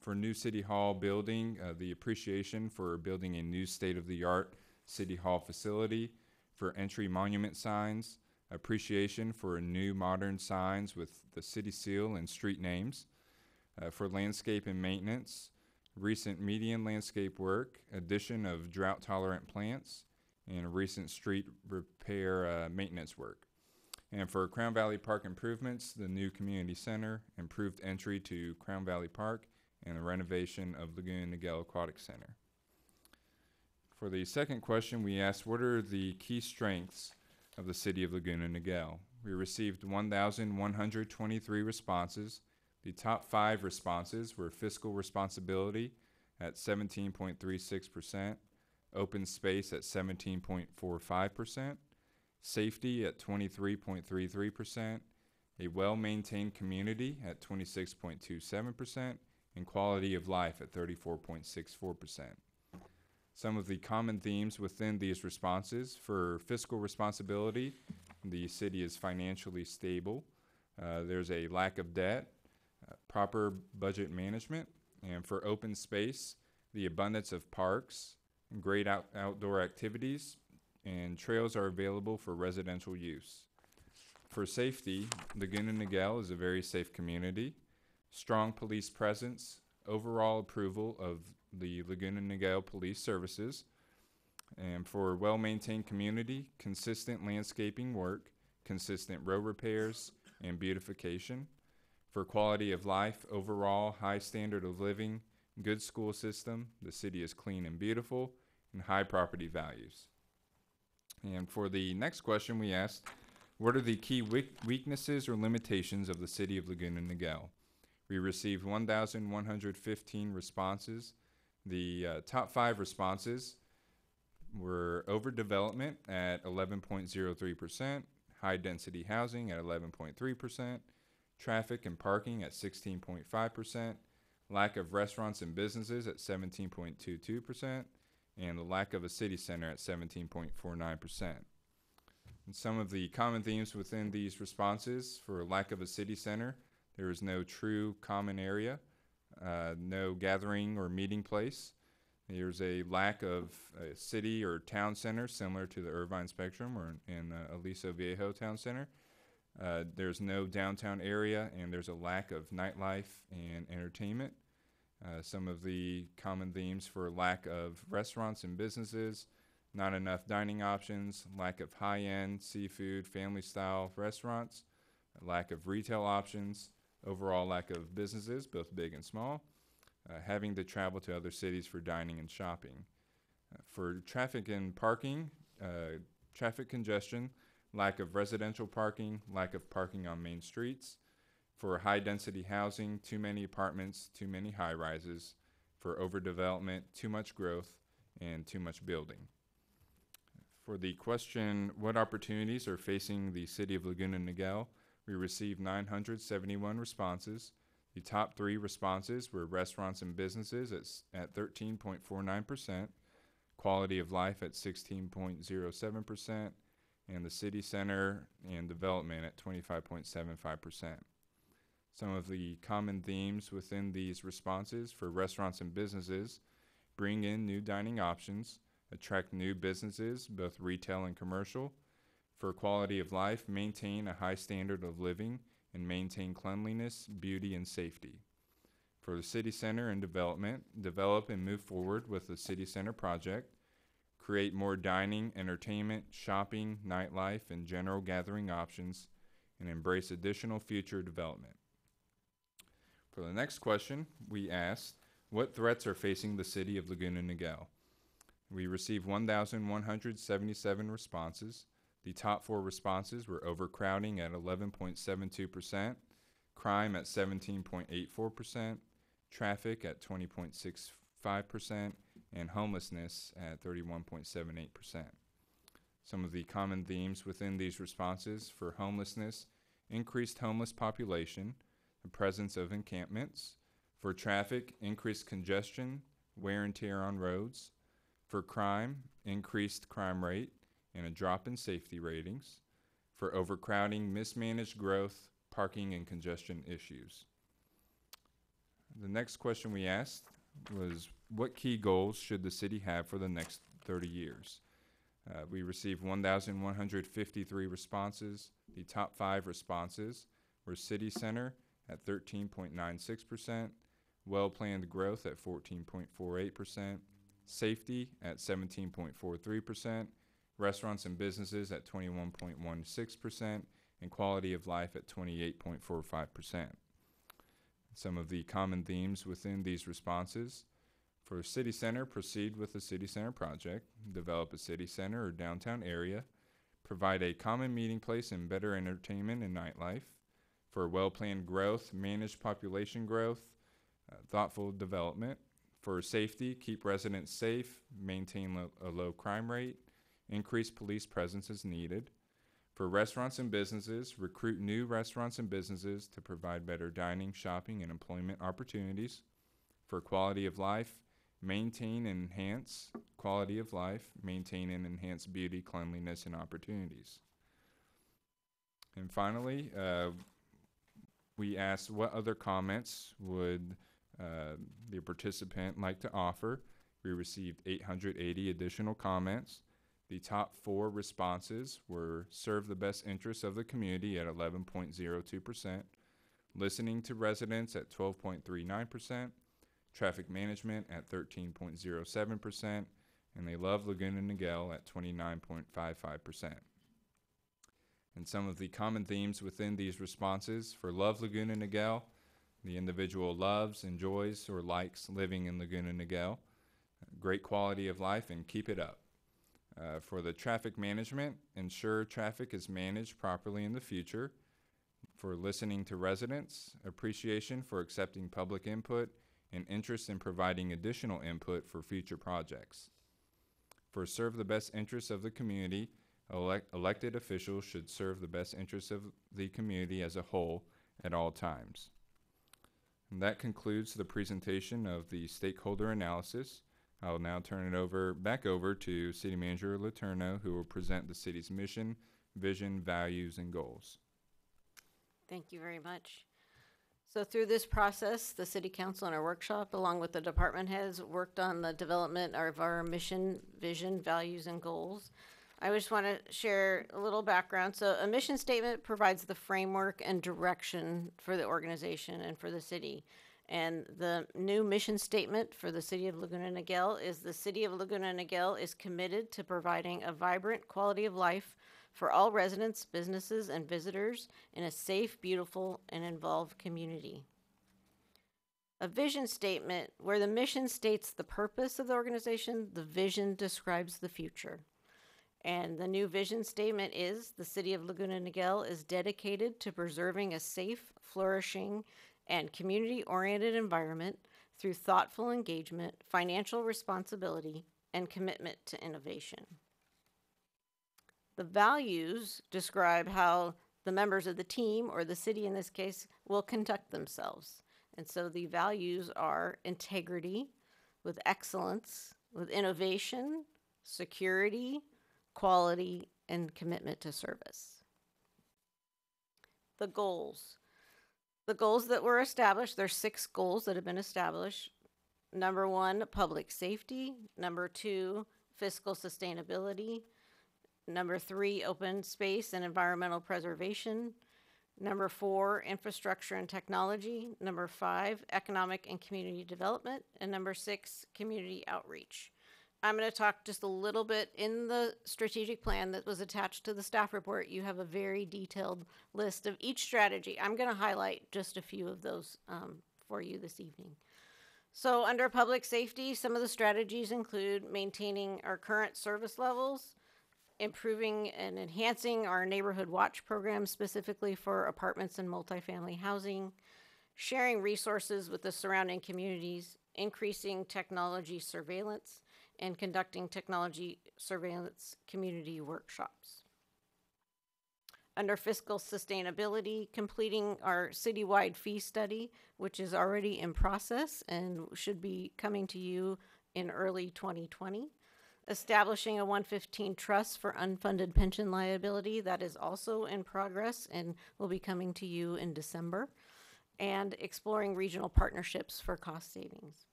For new City Hall building, the appreciation for building a new state-of-the-art City Hall facility. For entry monument signs, appreciation for new modern signs with the city seal and street names. For landscape and maintenance, recent median landscape work, addition of drought-tolerant plants, and recent street repair maintenance work. And for Crown Valley Park improvements, the new community center, improved entry to Crown Valley Park, and the renovation of Laguna Niguel Aquatic Center. For the second question, we asked, what are the key strengths of the City of Laguna Niguel? We received 1,123 responses. The top 5 responses were fiscal responsibility at 17.36%, open space at 17.45%, safety at 23.33%, a well-maintained community at 26.27%, and quality of life at 34.64%. Some of the common themes within these responses: for fiscal responsibility, the city is financially stable. There's a lack of debt, proper budget management, and for open space, the abundance of parks, great outdoor activities, and trails are available for residential use. For safety, Laguna Niguel is a very safe community. Strong police presence, overall approval of the Laguna Niguel police services. And for well-maintained community, consistent landscaping work, consistent road repairs, and beautification. For quality of life, overall high standard of living, good school system, the city is clean and beautiful, and high property values. And for the next question, we asked, What are the key weaknesses or limitations of the city of Laguna Niguel? We received 1,115 responses. The top 5 responses were overdevelopment at 11.03%, high density housing at 11.3%, traffic and parking at 16.5%, lack of restaurants and businesses at 17.22%, and the lack of a city center at 17.49%. And some of the common themes within these responses: for lack of a city center, there is no true common area, no gathering or meeting place. There's a lack of a city or town center similar to the Irvine Spectrum or in Aliso Viejo Town Center. There's no downtown area, and there's a lack of nightlife and entertainment. Some of the common themes: for lack of restaurants and businesses, not enough dining options, lack of high-end seafood, family-style restaurants, lack of retail options, overall lack of businesses, both big and small, having to travel to other cities for dining and shopping. For traffic and parking, traffic congestion, lack of residential parking, lack of parking on main streets. For high-density housing, too many apartments, too many high-rises. For overdevelopment, too much growth, and too much building. For the question, what opportunities are facing the city of Laguna Niguel, we received 971 responses. The top 3 responses were restaurants and businesses at 13.49%, quality of life at 16.07%, and the city center and development at 25.75%. Some of the common themes within these responses: for restaurants and businesses, bring in new dining options, attract new businesses, both retail and commercial. For quality of life, maintain a high standard of living and maintain cleanliness, beauty, and safety. For the city center and development, develop and move forward with the city center project. Create more dining, entertainment, shopping, nightlife, and general gathering options, and embrace additional future development. For the next question, we asked, what threats are facing the city of Laguna Niguel? We received 1,177 responses. The top 4 responses were overcrowding at 11.72%, crime at 17.84%, traffic at 20.65%, and homelessness at 31.78%. Some of the common themes within these responses: for homelessness, increased homeless population, the presence of encampments. For traffic, increased congestion, wear and tear on roads. For crime, increased crime rate and a drop in safety ratings. For overcrowding, mismanaged growth, parking, and congestion issues. The next question we asked was, what key goals should the city have for the next 30 years? We received 1,153 responses. The top 5 responses were city center at 13.96%, well-planned growth at 14.48%, safety at 17.43%, restaurants and businesses at 21.16%, and quality of life at 28.45%. Some of the common themes within these responses: for city center, proceed with the city center project, develop a city center or downtown area, provide a common meeting place and better entertainment and nightlife. For well-planned growth, manage population growth, thoughtful development. For safety, keep residents safe, maintain a low crime rate, increase police presence as needed. For restaurants and businesses, recruit new restaurants and businesses to provide better dining, shopping, and employment opportunities. For quality of life, maintain and enhance quality of life, maintain and enhance beauty, cleanliness, and opportunities. And finally, we asked what other comments would the participant like to offer. We received 880 additional comments. The top 4 responses were serve the best interests of the community at 11.02%, listening to residents at 12.39%, traffic management at 13.07%, and they love Laguna Niguel at 29.55%. And some of the common themes within these responses: for love Laguna Niguel, the individual loves, enjoys, or likes living in Laguna Niguel. Great quality of life and keep it up. For the traffic management, ensure traffic is managed properly in the future. For listening to residents, appreciation for accepting public input, and interest in providing additional input for future projects. For serve the best interests of the community, elected officials should serve the best interests of the community as a whole at all times. And that concludes the presentation of the stakeholder analysis. I will now turn it back over to City Manager Letourneau, who will present the city's mission, vision, values, and goals. Thank you very much. So through this process, the City Council in our workshop, along with the department heads, worked on the development of our mission, vision, values, and goals. I just want to share a little background. So a mission statement provides the framework and direction for the organization and for the city. And the new mission statement for the City of Laguna Niguel is the City of Laguna Niguel is committed to providing a vibrant quality of life for all residents, businesses, and visitors in a safe, beautiful, and involved community. A vision statement where the mission states the purpose of the organization, the vision describes the future. And the new vision statement is the City of Laguna Niguel is dedicated to preserving a safe, flourishing, and community-oriented environment through thoughtful engagement, financial responsibility, and commitment to innovation. The values describe how the members of the team, or the city in this case, will conduct themselves. And so the values are integrity, with excellence, with innovation, security, quality, and commitment to service. The goals. The goals that were established, there's 6 goals that have been established. Number 1, public safety. Number 2, fiscal sustainability. Number 3, open space and environmental preservation. Number 4, infrastructure and technology. Number 5, economic and community development. And number 6, community outreach. I'm going to talk just a little bit in the strategic plan that was attached to the staff report. You have a very detailed list of each strategy. I'm going to highlight just a few of those for you this evening. So under public safety, some of the strategies include maintaining our current service levels, improving and enhancing our neighborhood watch program specifically for apartments and multifamily housing, sharing resources with the surrounding communities, increasing technology surveillance, and conducting technology surveillance community workshops. Under fiscal sustainability, completing our citywide fee study, which is already in process and should be coming to you in early 2020. Establishing a 115 trust for unfunded pension liability, that is also in progress and will be coming to you in December. And exploring regional partnerships for cost savings.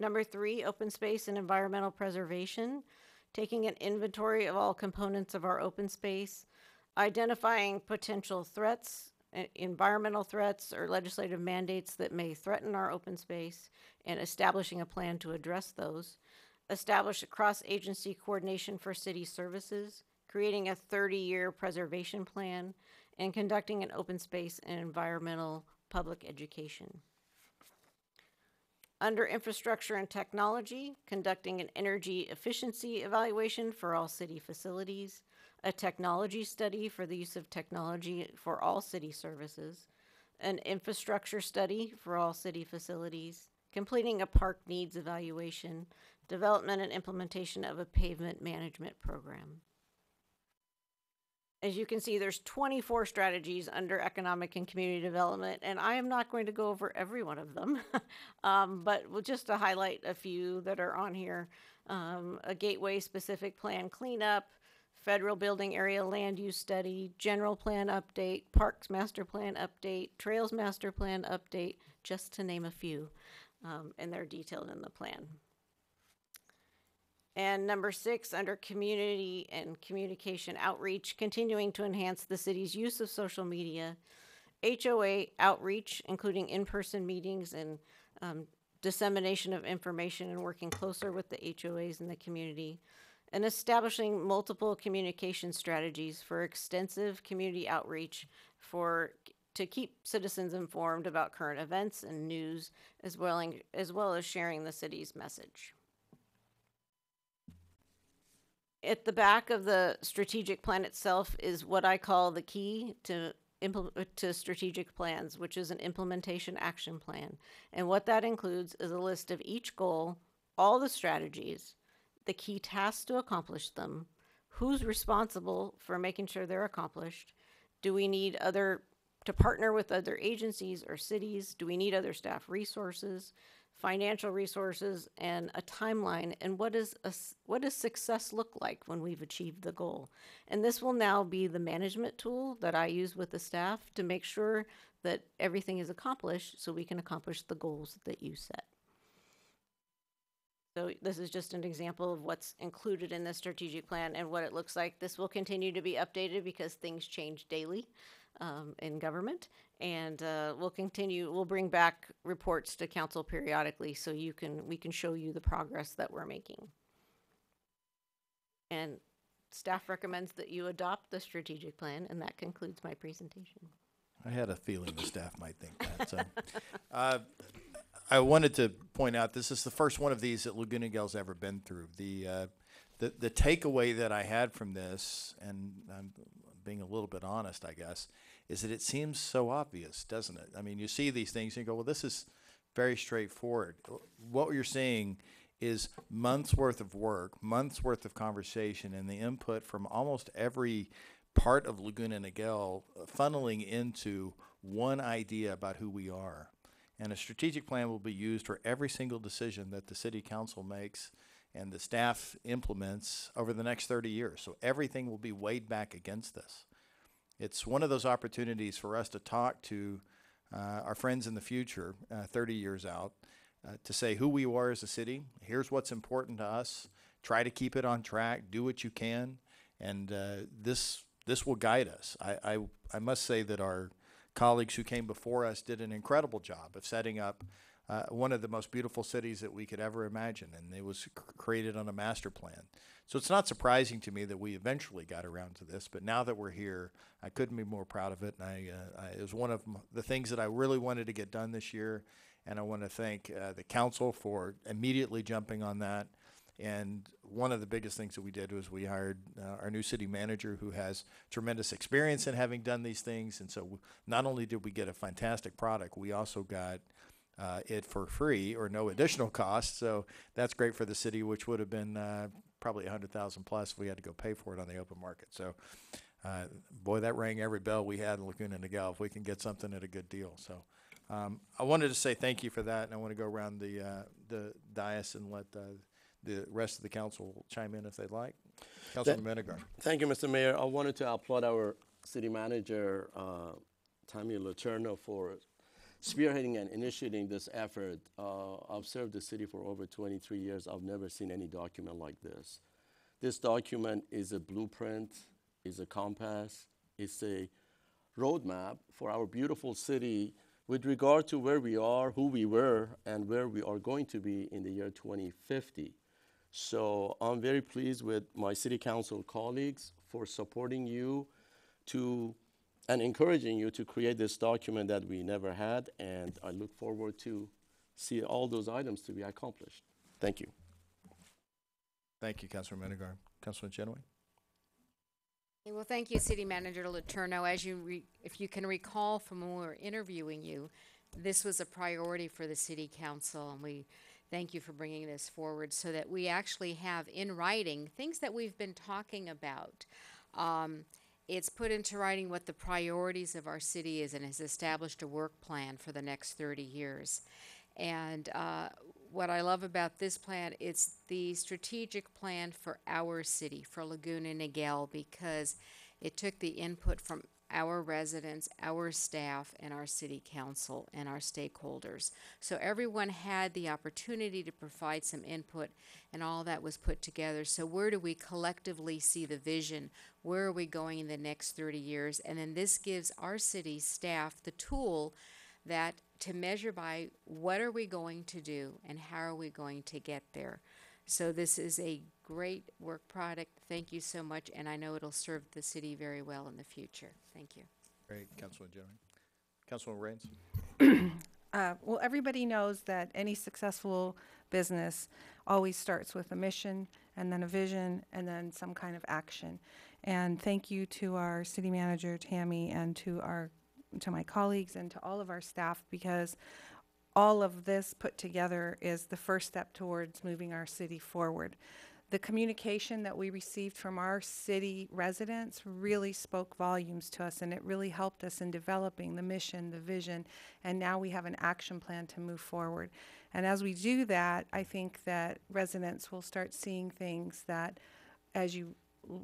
Number 3, open space and environmental preservation, taking an inventory of all components of our open space, identifying potential threats, environmental threats or legislative mandates that may threaten our open space, and establishing a plan to address those, establish a cross-agency coordination for city services, creating a 30-year preservation plan, and conducting an open space and environmental public education. Under infrastructure and technology, conducting an energy efficiency evaluation for all city facilities, a technology study for the use of technology for all city services, an infrastructure study for all city facilities, completing a park needs evaluation, development and implementation of a pavement management program. As you can see, there's 24 strategies under economic and community development, and I am not going to go over every one of them, but just to highlight a few that are on here. A gateway-specific plan cleanup, federal building area land use study, general plan update, parks master plan update, trails master plan update, just to name a few, and they're detailed in the plan. And number 6, under community and communication outreach, continuing to enhance the city's use of social media, HOA outreach, including in-person meetings and dissemination of information and working closer with the HOAs in the community, and establishing multiple communication strategies for extensive community outreach to keep citizens informed about current events and news, as well as sharing the city's message. At the back of the strategic plan itself is what I call the key to to strategic plans, which is an implementation action plan. And what that includes is a list of each goal, all the strategies, the key tasks to accomplish them, who's responsible for making sure they're accomplished. Do we need to partner with other agencies or cities? Do we need other staff resources, financial resources, and a timeline? And what does success look like when we've achieved the goal? And this will now be the management tool that I use with the staff to make sure that everything is accomplished so we can accomplish the goals that you set. So this is just an example of what's included in the strategic plan and what it looks like. This will continue to be updated because things change daily in government, and we'll bring back reports to council periodically so we can show you the progress that we're making. And staff recommends that you adopt the strategic plan, and that concludes my presentation. I had a feeling the staff might think that. So, I wanted to point out this is the first one of these that Laguna Niguel's ever been through. The takeaway that I had from this, and I'm being a little bit honest, I guess, is that it seems so obvious, doesn't it? I mean, you see these things and you go, well, this is very straightforward. What you're seeing is months worth of work, months worth of conversation, and the input from almost every part of Laguna Niguel funneling into one idea about who we are. And a strategic plan will be used for every single decision that the city council makes and the staff implements over the next 30 years. So everything will be weighed back against this. It's one of those opportunities for us to talk to our friends in the future, 30 years out, to say who we are as a city. Here's what's important to us. Try to keep it on track. Do what you can. And this will guide us. I must say that our colleagues who came before us did an incredible job of setting up one of the most beautiful cities that we could ever imagine, and it was created on a master plan. So it's not surprising to me that we eventually got around to this, but now that we're here, I couldn't be more proud of it, and it was one of the things that I really wanted to get done this year, and I want to thank the council for immediately jumping on that. And one of the biggest things that we did was we hired our new city manager, who has tremendous experience in having done these things. And so not only did we get a fantastic product, we also got it for free or no additional cost. So that's great for the city, which would have been probably $100,000 plus if we had to go pay for it on the open market. So boy, that rang every bell we had in Laguna Niguel if we can get something at a good deal. So I wanted to say thank you for that, and I want to go around the dais and let the rest of the council chime in if they'd like. Councilman Menegar. Thank you, Mr. Mayor. I wanted to applaud our city manager, Tammy Letourneau, for spearheading and initiating this effort. I've served the city for over 23 years. I've never seen any document like this. This document is a blueprint, is a compass, it's a roadmap for our beautiful city with regard to where we are, who we were, and where we are going to be in the year 2050. So I'm very pleased with my city council colleagues for supporting you and encouraging you to create this document that we never had, and I look forward to see all those items to be accomplished. Thank you. Thank you, Councilman Menegar. Councilman Chenoweth. Well, thank you, City Manager Letourneau. As if you can recall from when we were interviewing you, this was a priority for the City Council, and we thank you for bringing this forward so that we actually have in writing things that we've been talking about. It's put into writing what the priorities of our city is and has established a work plan for the next 30 years. And what I love about this plan, it's the strategic plan for our city, for Laguna Niguel, because it took the input from our residents, our staff, and our city council and our stakeholders. So everyone had the opportunity to provide some input, and all that was put together. So where do we collectively see the vision? Where are we going in the next 30 years? And then this gives our city staff the tool that to measure by what are we going to do and how are we going to get there. So this is a great work product. Thank you so much, and I know it'll serve the city very well in the future. Thank you. Great, Councilman Jones. Councilman Raines. Well, everybody knows that any successful business always starts with a mission and then a vision, and then some kind of action. And thank you to our city manager, Tammy, and to my colleagues and to all of our staff, because all of this put together is the first step towards moving our city forward. The communication that we received from our city residents really spoke volumes to us, and it really helped us in developing the mission, the vision, and now we have an action plan to move forward. And as we do that, I think that residents will start seeing things that, as you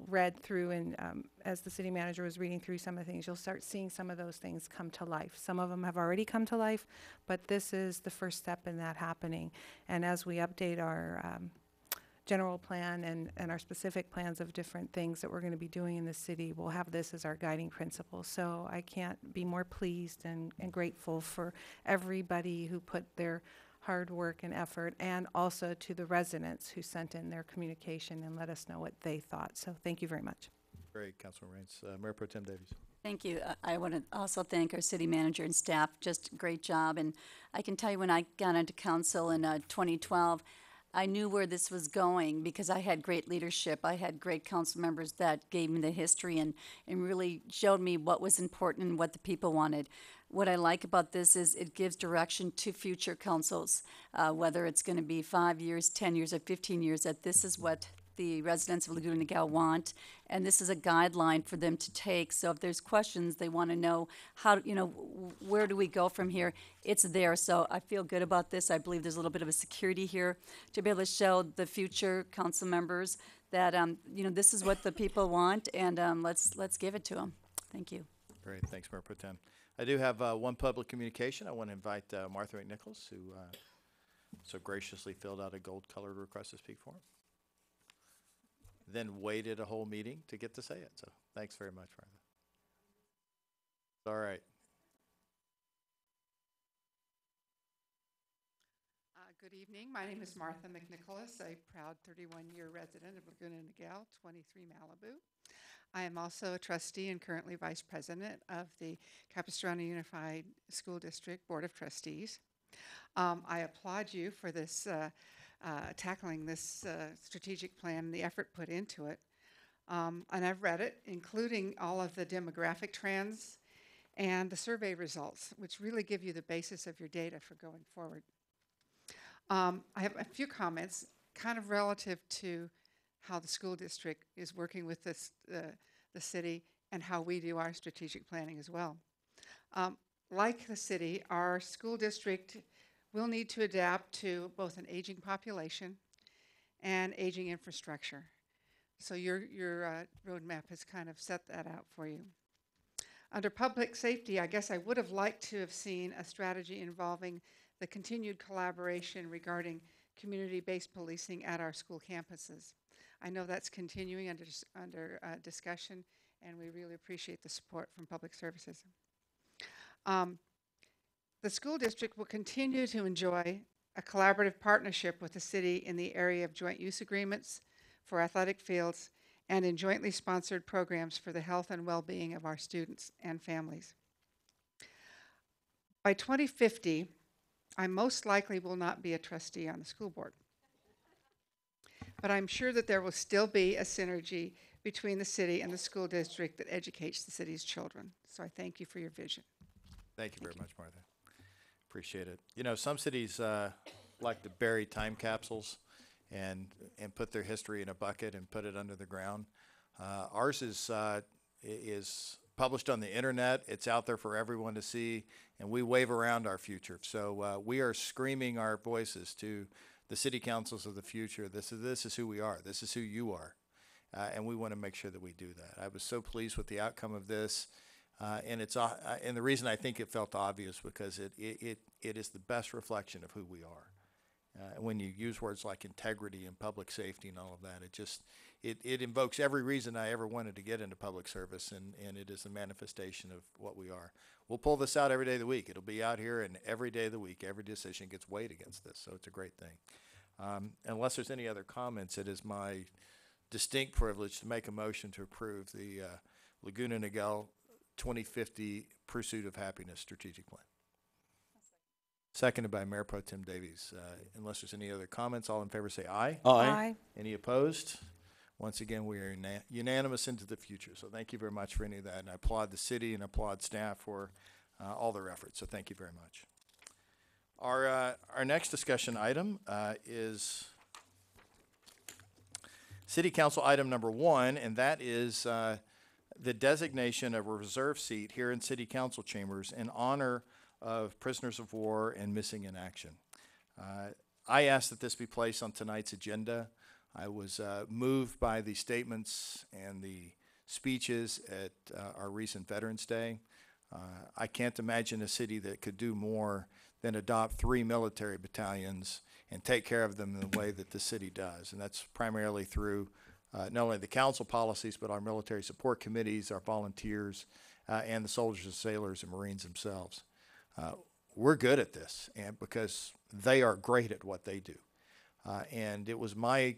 read through and as the city manager was reading through some of the things, you'll start seeing some of those things come to life. Some of them have already come to life, but this is the first step in that happening. And as we update our general plan and our specific plans of different things that we're going to be doing in the city, we'll have this as our guiding principle. So I can't be more pleased and grateful for everybody who put their hard work and effort, and also to the residents who sent in their communication and let us know what they thought. So thank you very much. Great, Councilor Raines. Mayor Pro Tem Davies. Thank you. I want to also thank our city manager and staff. Just a great job. And I can tell you, when I got into council in 2012, I knew where this was going because I had great leadership. I had great council members that gave me the history and really showed me what was important and what the people wanted. What I like about this is it gives direction to future councils, whether it's going to be 5 years, 10 years, or 15 years, that this is what the residents of Laguna Niguel want, and this is a guideline for them to take. So if there's questions, they want to know how, where do we go from here? It's there. So I feel good about this. I believe there's a little bit of a security here to be able to show the future council members that, this is what the people want, and let's give it to them. Thank you. Great, thanks, Mayor Pro Tem. I do have one public communication. I want to invite Martha McNichols, who so graciously filled out a gold-colored request to speak for him. Then waited a whole meeting to get to say it. So thanks very much, Martha. All right. Good evening. My name is Martha McNicholas, a proud 31-year resident of Laguna Niguel, 23 Malibu. I am also a trustee and currently vice president of the Capistrano Unified School District Board of Trustees. I applaud you for this tackling this strategic plan and the effort put into it. And I've read it, including all of the demographic trends and the survey results, which really give you the basis of your data for going forward. I have a few comments kind of relative to how the school district is working with this, the city, and how we do our strategic planning as well. Like the city, our school district will need to adapt to both an aging population and aging infrastructure. So your roadmap has kind of set that out for you. Under public safety, I guess I would have liked to have seen a strategy involving the continued collaboration regarding community-based policing at our school campuses. I know that's continuing under discussion, and we really appreciate the support from Public Services. The school district will continue to enjoy a collaborative partnership with the city in the area of joint use agreements for athletic fields and in jointly sponsored programs for the health and well-being of our students and families. By 2050, I most likely will not be a trustee on the school board. But I'm sure that there will still be a synergy between the city and the school district that educates the city's children. So I thank you for your vision. Thank you very much, Martha. Appreciate it. You know, some cities like to bury time capsules and put their history in a bucket and put it under the ground. Ours is published on the internet. It's out there for everyone to see, and we wave around our future. So we are screaming our voices to the city councils of the future. This is who we are. This is who you are, and we want to make sure that we do that. I was so pleased with the outcome of this, and the reason I think it felt obvious because it is the best reflection of who we are. When you use words like integrity and public safety and all of that, it invokes every reason I ever wanted to get into public service, and it is a manifestation of what we are. We'll pull this out every day of the week. It'll be out here, and every day of the week, every decision gets weighed against this, so it's a great thing. Unless there's any other comments, it is my distinct privilege to make a motion to approve the Laguna Niguel 2050 Pursuit of Happiness Strategic Plan. seconded by Mayor Pro Tem Davies. Unless there's any other comments, all in favor say aye. Aye. Any opposed? Once again, we are unanimous into the future. So thank you very much for any of that. And I applaud the city and applaud staff for all their efforts. So thank you very much. Our next discussion item is City Council item number 1, and that is the designation of a reserve seat here in City Council chambers in honor of prisoners of war and missing in action. I asked that this be placed on tonight's agenda. I was moved by the statements and the speeches at our recent Veterans Day. I can't imagine a city that could do more than adopt 3 military battalions and take care of them in the way that the city does. And that's primarily through not only the council policies, but our military support committees, our volunteers, and the soldiers and sailors and Marines themselves. We're good at this, and because they are great at what they do. And it was my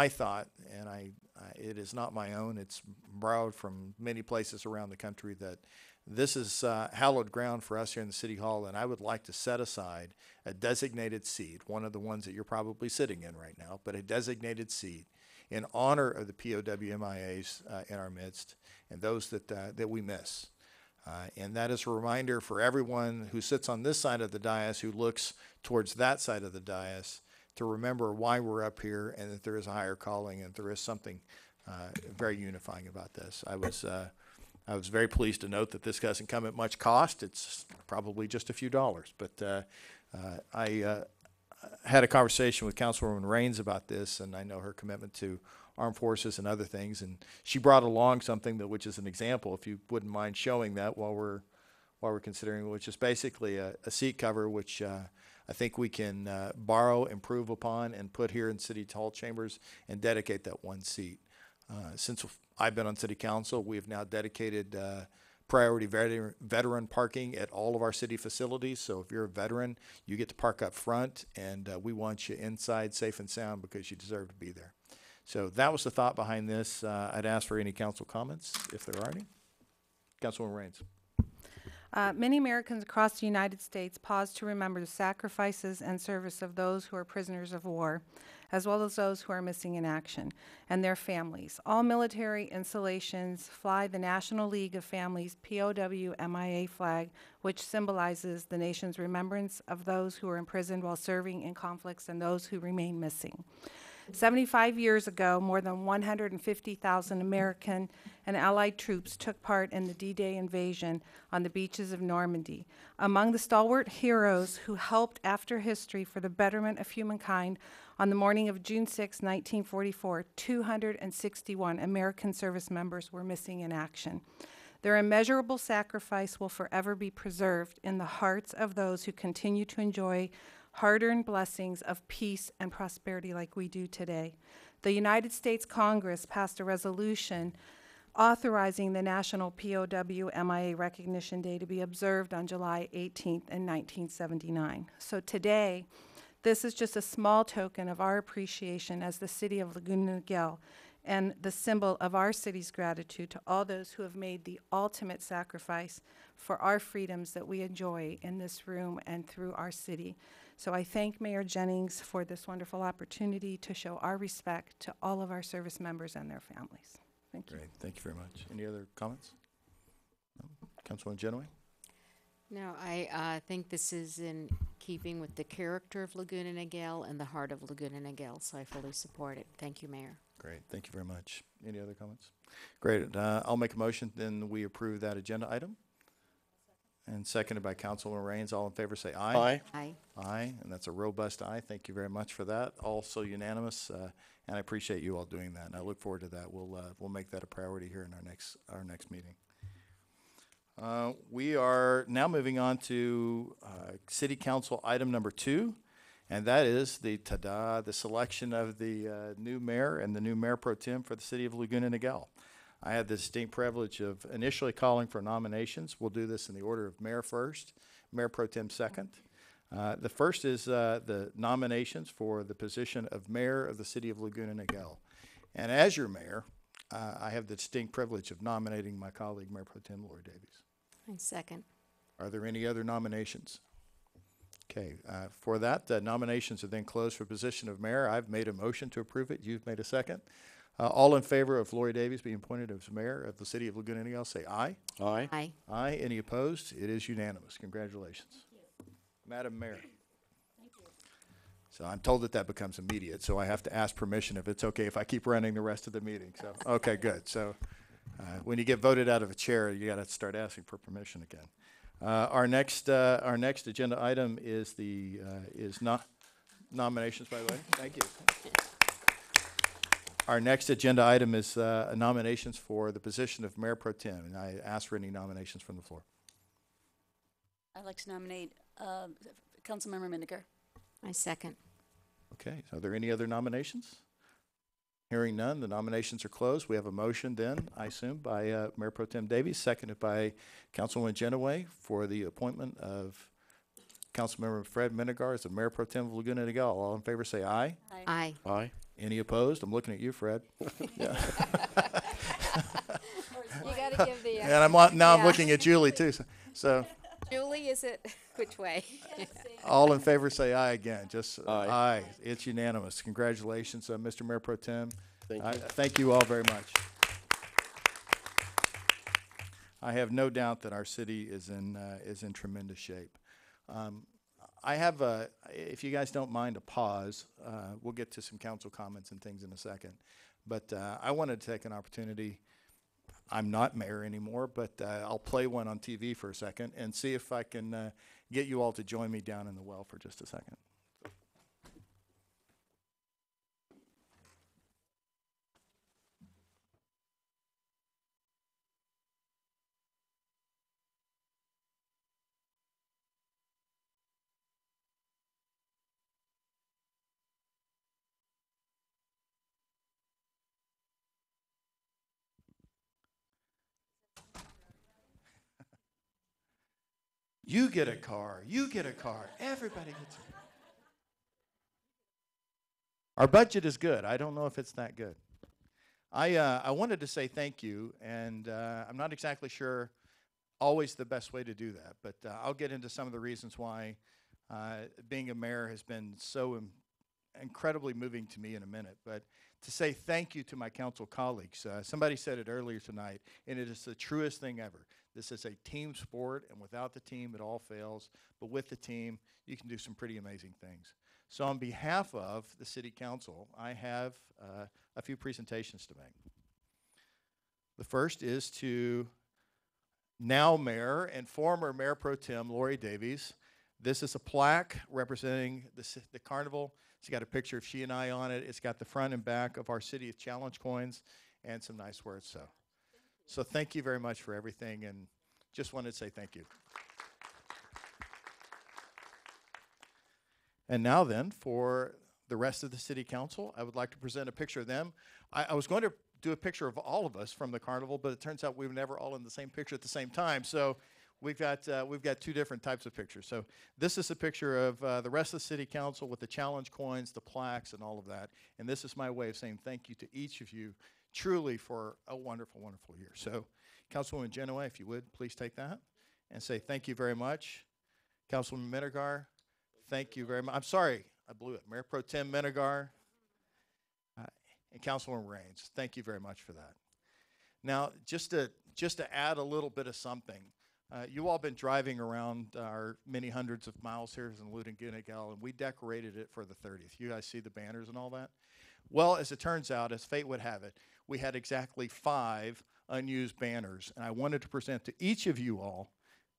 thought, and it is not my own. It's borrowed from many places around the country, that this is hallowed ground for us here in the City Hall, and I would like to set aside a designated seat, one of the ones that you're probably sitting in right now, but a designated seat in honor of the POW MIAs in our midst and those that we miss. And that is a reminder for everyone who sits on this side of the dais, who looks towards that side of the dais, to remember why we're up here and that there is a higher calling and there is something very unifying about this. I was very pleased to note that this doesn't come at much cost. It's probably just a few dollars. But I had a conversation with Councilwoman Raines about this, and I know her commitment to armed forces and other things. And she brought along something which is an example, if you wouldn't mind showing that while we're considering, which is basically a seat cover, which I think we can borrow, improve upon, and put here in City Hall chambers and dedicate that one seat. Since I've been on City Council, we have now dedicated priority veteran parking at all of our city facilities. So if you're a veteran, you get to park up front, and we want you inside safe and sound because you deserve to be there. So that was the thought behind this. I'd ask for any council comments, if there are any. Councilwoman Raines. Many Americans across the United States pause to remember the sacrifices and service of those who are prisoners of war, as well as those who are missing in action, and their families. All military installations fly the National League of Families POW MIA flag, which symbolizes the nation's remembrance of those who are imprisoned while serving in conflicts and those who remain missing. 75 years ago, more than 150,000 American and Allied troops took part in the D-Day invasion on the beaches of Normandy. Among the stalwart heroes who helped after history for the betterment of humankind, on the morning of June 6, 1944, 261 American service members were missing in action. Their immeasurable sacrifice will forever be preserved in the hearts of those who continue to enjoy hard-earned blessings of peace and prosperity like we do today. The United States Congress passed a resolution authorizing the National POW MIA Recognition Day to be observed on July 18th in 1979. So today, this is just a small token of our appreciation as the city of Laguna Niguel, and the symbol of our city's gratitude to all those who have made the ultimate sacrifice for our freedoms that we enjoy in this room and through our city. So I thank Mayor Jennings for this wonderful opportunity to show our respect to all of our service members and their families. Thank you. Great, thank you very much. Any other comments? No? Councilwoman Genoway? No, I think this is in keeping with the character of Laguna Niguel and the heart of Laguna Niguel, so I fully support it. Thank you, Mayor. Great, thank you very much. Any other comments? Great, I'll make a motion, then we approve that agenda item. And seconded by Councilwoman Raines. All in favor say aye. Aye. Aye. Aye, and that's a robust aye. Thank you very much for that. Also unanimous, and I appreciate you all doing that, and I look forward to that. We'll make that a priority here in our next meeting. We are now moving on to City Council item number 2, and that is the selection of the new mayor and the new mayor pro tem for the city of Laguna Niguel. I had the distinct privilege of initially calling for nominations. We'll do this in the order of mayor first, mayor pro tem second. The first is the nominations for the position of mayor of the city of Laguna Niguel. And as your mayor, I have the distinct privilege of nominating my colleague, Mayor Pro Tem Lori Davies. I second. Are there any other nominations? Okay, for that, nominations are then closed for position of mayor. I've made a motion to approve it. You've made a second. All in favor of Lori Davies being appointed as mayor of the city of Laguna Niguel, say aye. Aye. Aye. Aye. Any opposed? It is unanimous. Congratulations. Madam Mayor. So I'm told that that becomes immediate, so I have to ask permission if it's okay if I keep running the rest of the meeting. So, okay, good. So when you get voted out of a chair, you got to start asking for permission again. Our next agenda item is nominations, by the way. Thank you. Our next agenda item is nominations for the position of Mayor Pro Tem, and I ask for any nominations from the floor. I'd like to nominate Councilmember Miniger. I second. Okay, are there any other nominations? Hearing none, the nominations are closed. We have a motion then, I assume, by Mayor Pro Tem Davies, seconded by Councilwoman Genoway for the appointment of Councilmember Fred Minigar as the Mayor Pro Tem of Laguna Niguel. All in favor say aye. Aye. Aye. Aye. Any opposed? I'm looking at you, Fred. Yeah. You gotta give the. And I'm looking at Julie too. So Julie, is it which way? all in favor say aye again. Just Aye. aye. It's unanimous. Congratulations, Mr. Mayor Pro Tem. Thank you. Thank you all very much. I have no doubt that our city is in tremendous shape. I have if you guys don't mind, a pause. We'll get to some council comments and things in a second. But I wanted to take an opportunity. I'm not mayor anymore, but I'll play one on TV for a second and see if I can get you all to join me down in the well for just a second. You get a car. You get a car. Everybody gets a car. Our budget is good. I don't know if it's that good. I wanted to say thank you, and I'm not exactly sure always the best way to do that, but I'll get into some of the reasons why being a mayor has been so incredibly moving to me in a minute. But to say thank you to my council colleagues. Somebody said it earlier tonight, and it is the truest thing ever. This is a team sport, and without the team, it all fails. But with the team, you can do some pretty amazing things. So on behalf of the City Council, I have a few presentations to make. The first is to now Mayor and former Mayor Pro Tem Lori Davies. This is a plaque representing the carnival. It's got a picture of she and I on it. It's got the front and back of our City of Challenge coins and some nice words. So thank you very much for everything, and just wanted to say thank you. And now then, for the rest of the City Council, I would like to present a picture of them. I was going to do a picture of all of us from the carnival, but it turns out we were never all in the same picture at the same time. So we've got two different types of pictures. So this is a picture of the rest of the City Council with the challenge coins, the plaques, and all of that. And this is my way of saying thank you to each of you truly for a wonderful, wonderful year. So Councilwoman Genoway, if you would, please take that and say thank you very much. Councilwoman Minigar, thank you very much. I'm sorry, I blew it. Mayor Pro Tem Minigar and Councilwoman Raines, thank you very much for that. Now, just to add a little bit of something, you all been driving around our many hundreds of miles here in Laguna Niguel, and we decorated it for the 30th. You guys see the banners and all that? Well, as it turns out, as fate would have it, we had exactly 5 unused banners, and I wanted to present to each of you all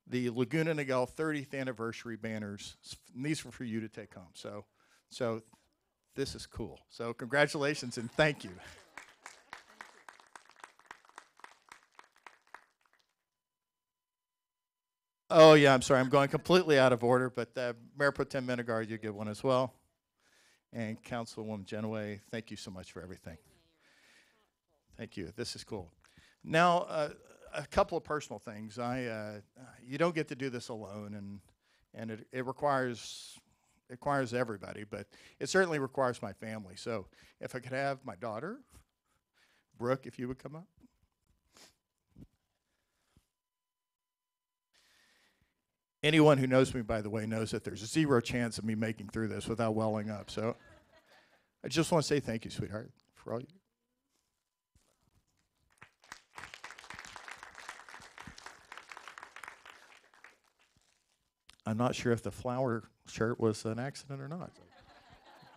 the Laguna Niguel 30th anniversary banners. And these were for you to take home. So this is cool. So congratulations and thank you. Oh yeah, I'm sorry, I'm going completely out of order, but Mayor Pro Tem Minigar, you get one as well. And Councilwoman Genoway, thank you so much for everything. Thank you. This is cool. Now, a couple of personal things. You don't get to do this alone, and it requires everybody, but it certainly requires my family. So if I could have my daughter, Brooke, if you would come up. Anyone who knows me, by the way, knows that there's zero chance of me making through this without welling up. So I just want to say thank you, sweetheart, for all you. I'm not sure if the flower shirt was an accident or not.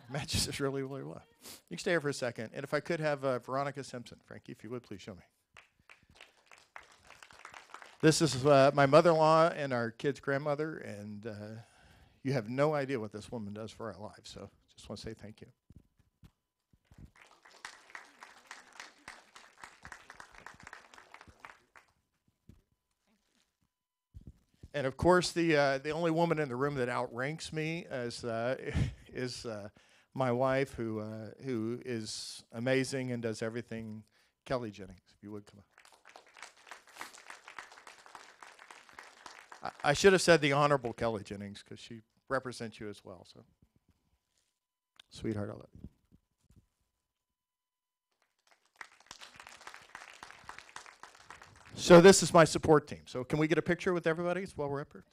Matches this really, really well. You can stay here for a second. And if I could have Veronica Simpson. Frankie, if you would, please show me. This is my mother-in-law and our kid's grandmother, and you have no idea what this woman does for our lives, so just want to say thank you. And of course, the only woman in the room that outranks me is my wife, who is amazing and does everything. Kelly Jennings, if you would come up. I should have said the Honorable Kelly Jennings, because she represents you as well. So, sweetheart, I love you. So this is my support team. So can we get a picture with everybody while we're up here?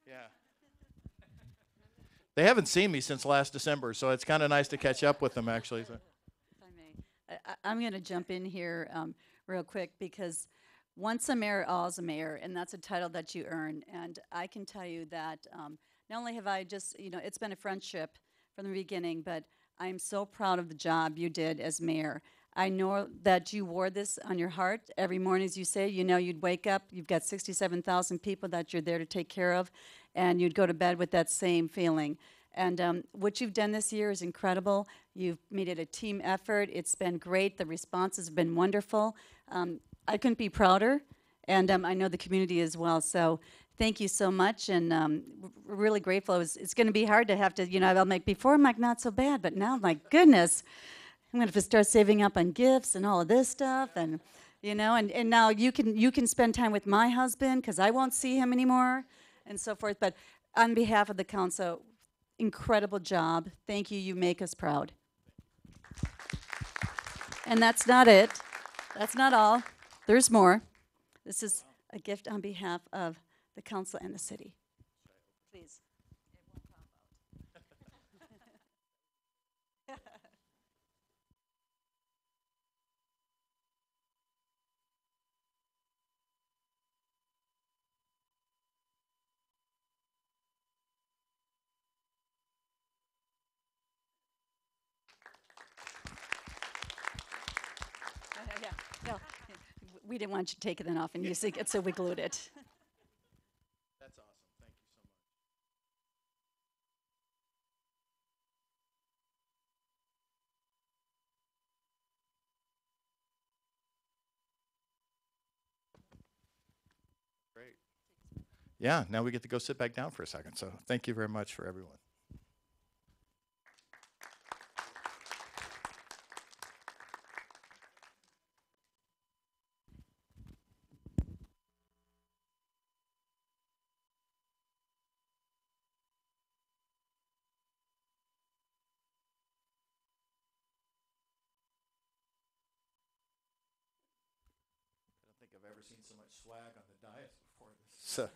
Yeah. They haven't seen me since last December, so it's kind of nice to catch up with them, actually. So. If I may, I'm going to jump in here real quick, because once a mayor, all's a mayor, and that's a title that you earn. And I can tell you that not only have I just, it's been a friendship from the beginning, but I'm so proud of the job you did as mayor. I know that you wore this on your heart every morning, as you say. You'd wake up, you've got 67,000 people that you're there to take care of, and you'd go to bed with that same feeling. And what you've done this year is incredible. You've made it a team effort. It's been great. The responses have been wonderful. I couldn't be prouder, and I know the community as well. So thank you so much, and we're really grateful. It's going to be hard to have to, I'll make, before I'm like, not so bad, but now, my goodness, I'm going to have to start saving up on gifts and all of this stuff, and and now you can spend time with my husband, because I won't see him anymore, and so forth. But on behalf of the council, incredible job. Thank you. You make us proud. And that's not it. That's not all. There's more. This is a gift on behalf of the council and the city. Please. No, we didn't want you to take it off and use it, so we glued it. That's awesome. Thank you so much. Great. Yeah, now we get to go sit back down for a second. So thank you very much for everyone. I've ever seen so much swag on the dais before. So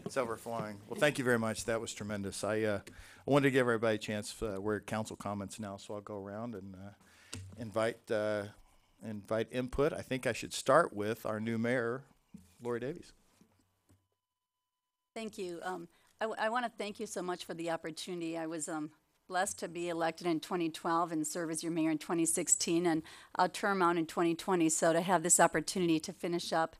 it's overflowing. Well, thank you very much. That was tremendous. I wanted to give everybody a chance. We're at council comments now, so I'll go around and invite input. I think I should start with our new mayor, Lori Davies. Thank you. I want to thank you so much for the opportunity. I was blessed to be elected in 2012 and serve as your mayor in 2016, and I'll term out in 2020. So to have this opportunity to finish up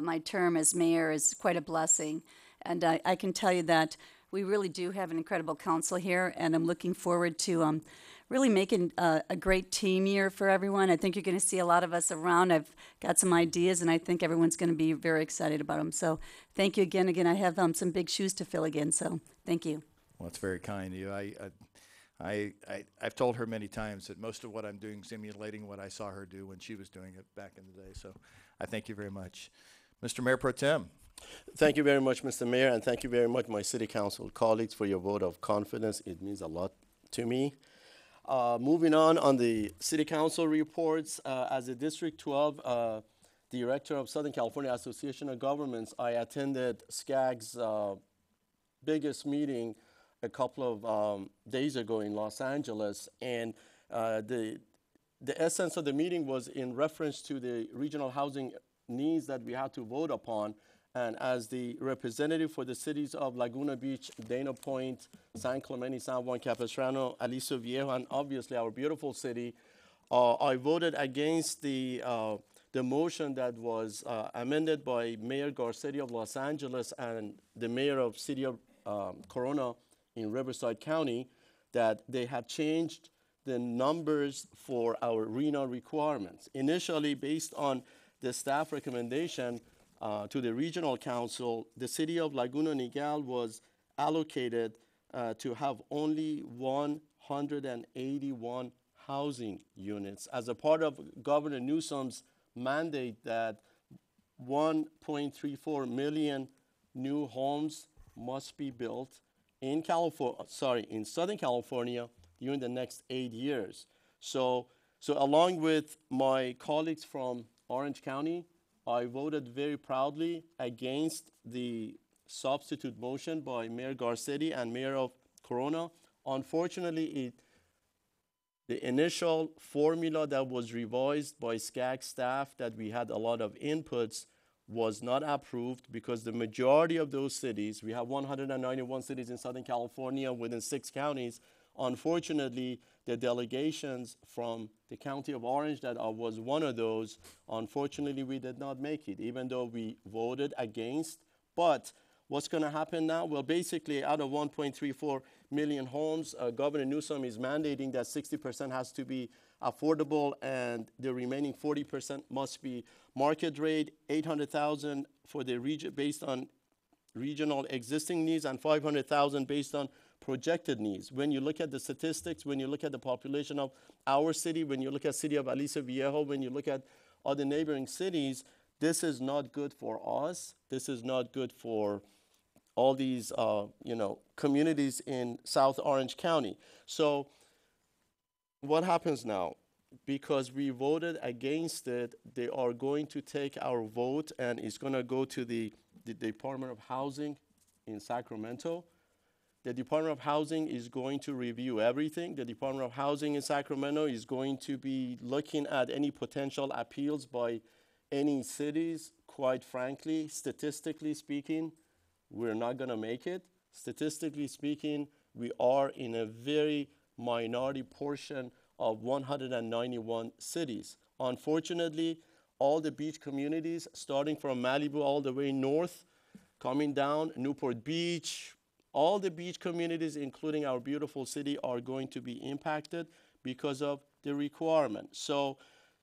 my term as mayor is quite a blessing. And I can tell you that We really do have an incredible council here, and I'm looking forward to really making a great team year for everyone. I think you're going to see a lot of us around. I've got some ideas, and I think everyone's going to be very excited about them. So thank you again. Again, I have some big shoes to fill again, so thank you. Well, it's very kind of you. I've told her many times that most of what I'm doing is emulating what I saw her do when she was doing it back in the day. So I thank you very much. Mr. Mayor Pro Tem. Thank you very much, Mr. Mayor, and thank you very much, my city council colleagues, for your vote of confidence. It means a lot to me. Moving on the city council reports, as a District 12 director of Southern California Association of Governments, I attended SCAG's biggest meeting a couple of days ago in Los Angeles, and the essence of the meeting was in reference to the regional housing needs that we had to vote upon. And as the representative for the cities of Laguna Beach, Dana Point, San Clemente, San Juan Capistrano, Aliso Viejo, and obviously our beautiful city, I voted against the motion that was amended by Mayor Garcetti of Los Angeles and the mayor of city of Corona in Riverside County, that they have changed the numbers for our RENA requirements. Initially, based on the staff recommendation, to the regional council, the city of Laguna Niguel was allocated to have only 181 housing units as a part of Governor Newsom's mandate that 1.34 million new homes must be built in Southern California during the next 8 years. So along with my colleagues from Orange County, I voted very proudly against the substitute motion by Mayor Garcetti and Mayor of Corona. Unfortunately, the initial formula that was revised by SCAG staff that we had a lot of inputs was not approved because the majority of those cities, we have 191 cities in Southern California within 6 counties. Unfortunately, the delegations from the County of Orange, that I was one of those, unfortunately, we did not make it, even though we voted against. But what's going to happen now? Well, basically, out of 1.34 million homes, Governor Newsom is mandating that 60% has to be affordable and the remaining 40% must be market rate, 800,000 for the region based on regional existing needs, and 500,000 based on projected needs. When you look at the statistics, when you look at the population of our city, when you look at city of Aliso Viejo, when you look at other neighboring cities, this is not good for us. This is not good for all these communities in South Orange County. So what happens now? Because we voted against it, they are going to take our vote and it's going to go to the Department of Housing in Sacramento. The Department of Housing is going to review everything. The Department of Housing in Sacramento is going to be looking at any potential appeals by any cities. Quite frankly, statistically speaking, we're not going to make it. Statistically speaking, we are in a very minority portion of 191 cities. Unfortunately, all the beach communities, starting from Malibu all the way north, coming down, Newport Beach, all the beach communities, including our beautiful city, are going to be impacted because of the requirement. So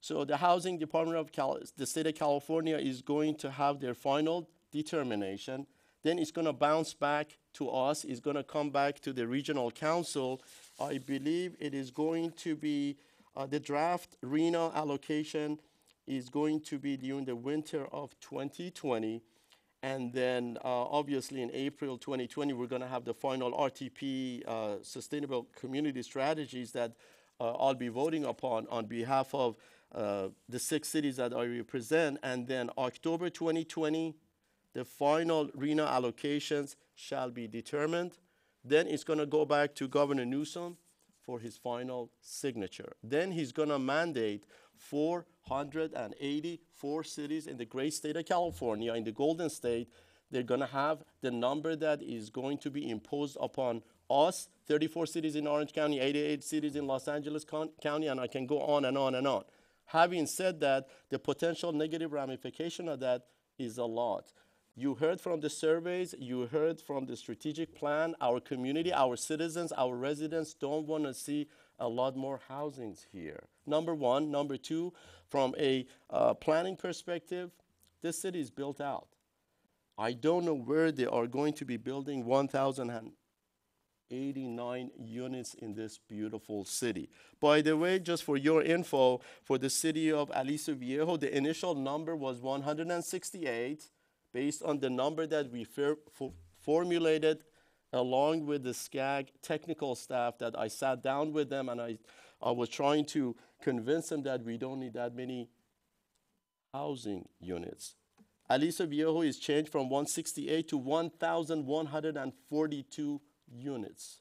the Housing Department of the state of California is going to have their final determination. Then it's going to bounce back to us. It's going to come back to the regional council. I believe it is going to be the draft RENA allocation is going to be during the winter of 2020. And then obviously in April 2020, we're going to have the final RTP, Sustainable Community Strategies, that I'll be voting upon on behalf of the 6 cities that I represent. And then October 2020, the final RENA allocations shall be determined. Then it's going to go back to Governor Newsom for his final signature. Then he's going to mandate 484 cities in the great state of California, in the Golden State. They're going to have the number that is going to be imposed upon us, 34 cities in Orange County, 88 cities in Los Angeles County, and I can go on and on and on. Having said that, the potential negative ramification of that is a lot. You heard from the surveys, you heard from the strategic plan, our community, our citizens, our residents don't want to see a lot more housings here. Number one. Number two, from a planning perspective, this city is built out. I don't know where they are going to be building 1,089 units in this beautiful city. By the way, just for your info, for the city of Aliso Viejo, the initial number was 168, based on the number that we formulated along with the SCAG technical staff, that I sat down with them and I was trying to convince them that we don't need that many housing units. Aliso Viejo is changed from 168 to 1,142 units.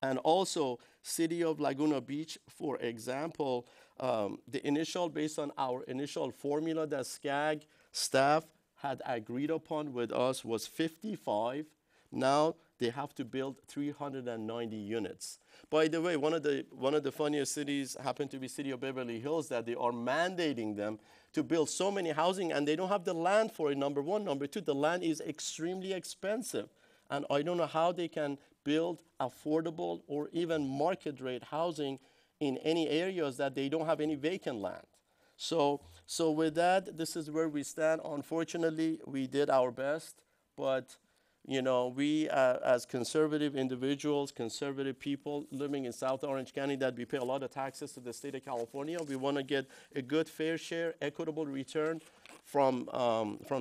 And also, City of Laguna Beach, for example, the initial, based on our initial formula that SCAG staff had agreed upon with us, was 55. Now they have to build 390 units. By the way, one of the funniest cities happened to be City of Beverly Hills, that they are mandating them to build so many housing, and they don't have the land for it, number one. Number two, the land is extremely expensive. And I don't know how they can build affordable or even market rate housing in any areas that they don't have any vacant land. So with that, this is where we stand. Unfortunately, we did our best, but you know, we as conservative individuals, conservative people living in South Orange County, that we pay a lot of taxes to the state of California, we want to get a good, fair share, equitable return from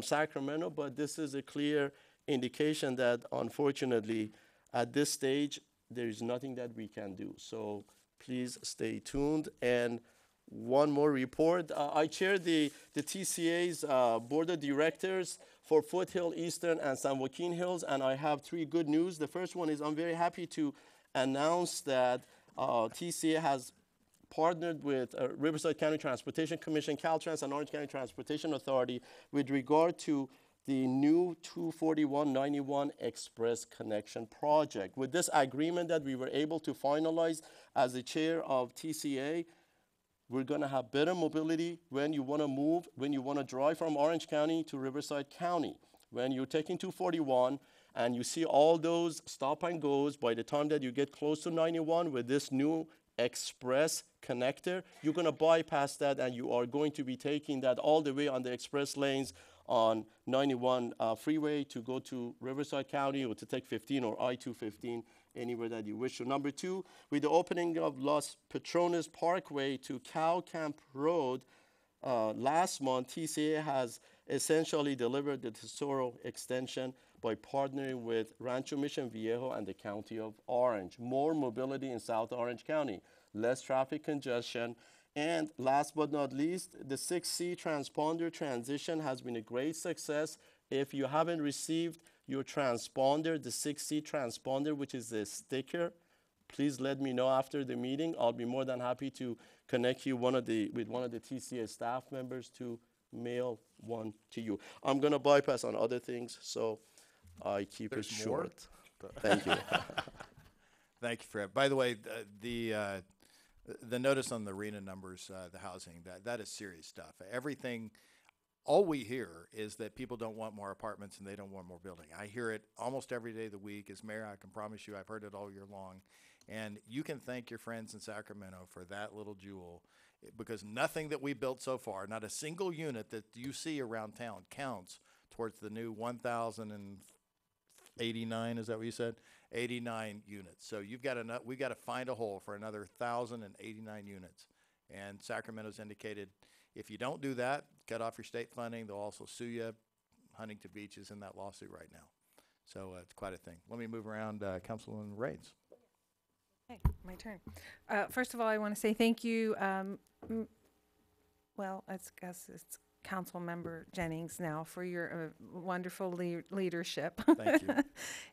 Sacramento. But this is a clear indication that, unfortunately, at this stage, there is nothing that we can do. So please stay tuned. And one more report. I chair the TCA's board of directors for Foothill, Eastern, and San Joaquin Hills, and I have three good news. The first one is I'm very happy to announce that TCA has partnered with Riverside County Transportation Commission, Caltrans, and Orange County Transportation Authority with regard to the new 24191 Express Connection project. With this agreement that we were able to finalize as the chair of TCA, we're going to have better mobility when you want to move, when you want to drive from Orange County to Riverside County. When you're taking 241 and you see all those stop and goes, by the time that you get close to 91 with this new express connector, you're going to bypass that and you are going to be taking that all the way on the express lanes on 91 freeway to go to Riverside County, or to take 15 or I-215, anywhere that you wish. So number two, with the opening of Los Patrones Parkway to Cow Camp Road last month, TCA has essentially delivered the Tesoro extension by partnering with Rancho Mission Viejo and the County of Orange. More mobility in South Orange County, less traffic congestion. And last but not least, the 6C transponder transition has been a great success. If you haven't received your transponder, the 6C transponder, which is a sticker, please let me know after the meeting. I'll be more than happy to connect you with one of the TCA staff members to mail one to you. I'm going to bypass on other things, so I keep it short. Thank you. Thank you, Fred. By the way, the notice on the arena numbers, the housing, that is serious stuff. Everything, all we hear is that people don't want more apartments and they don't want more building. I hear it almost every day of the week. As mayor, I can promise you I've heard it all year long. And you can thank your friends in Sacramento for that little jewel, because nothing that we built so far, not a single unit that you see around town, counts towards the new 1,089, is that what you said? 89 units. So we've got to find a hole for another 1,089 units. And Sacramento's indicated, if you don't do that, cut off your state funding. They'll also sue you. Huntington Beach is in that lawsuit right now. So it's quite a thing. Let me move around. Councilman Raines. Okay, my turn. First of all, I want to say thank you. Well, I guess it's Council Member Jennings now, for your wonderful leadership. Thank you.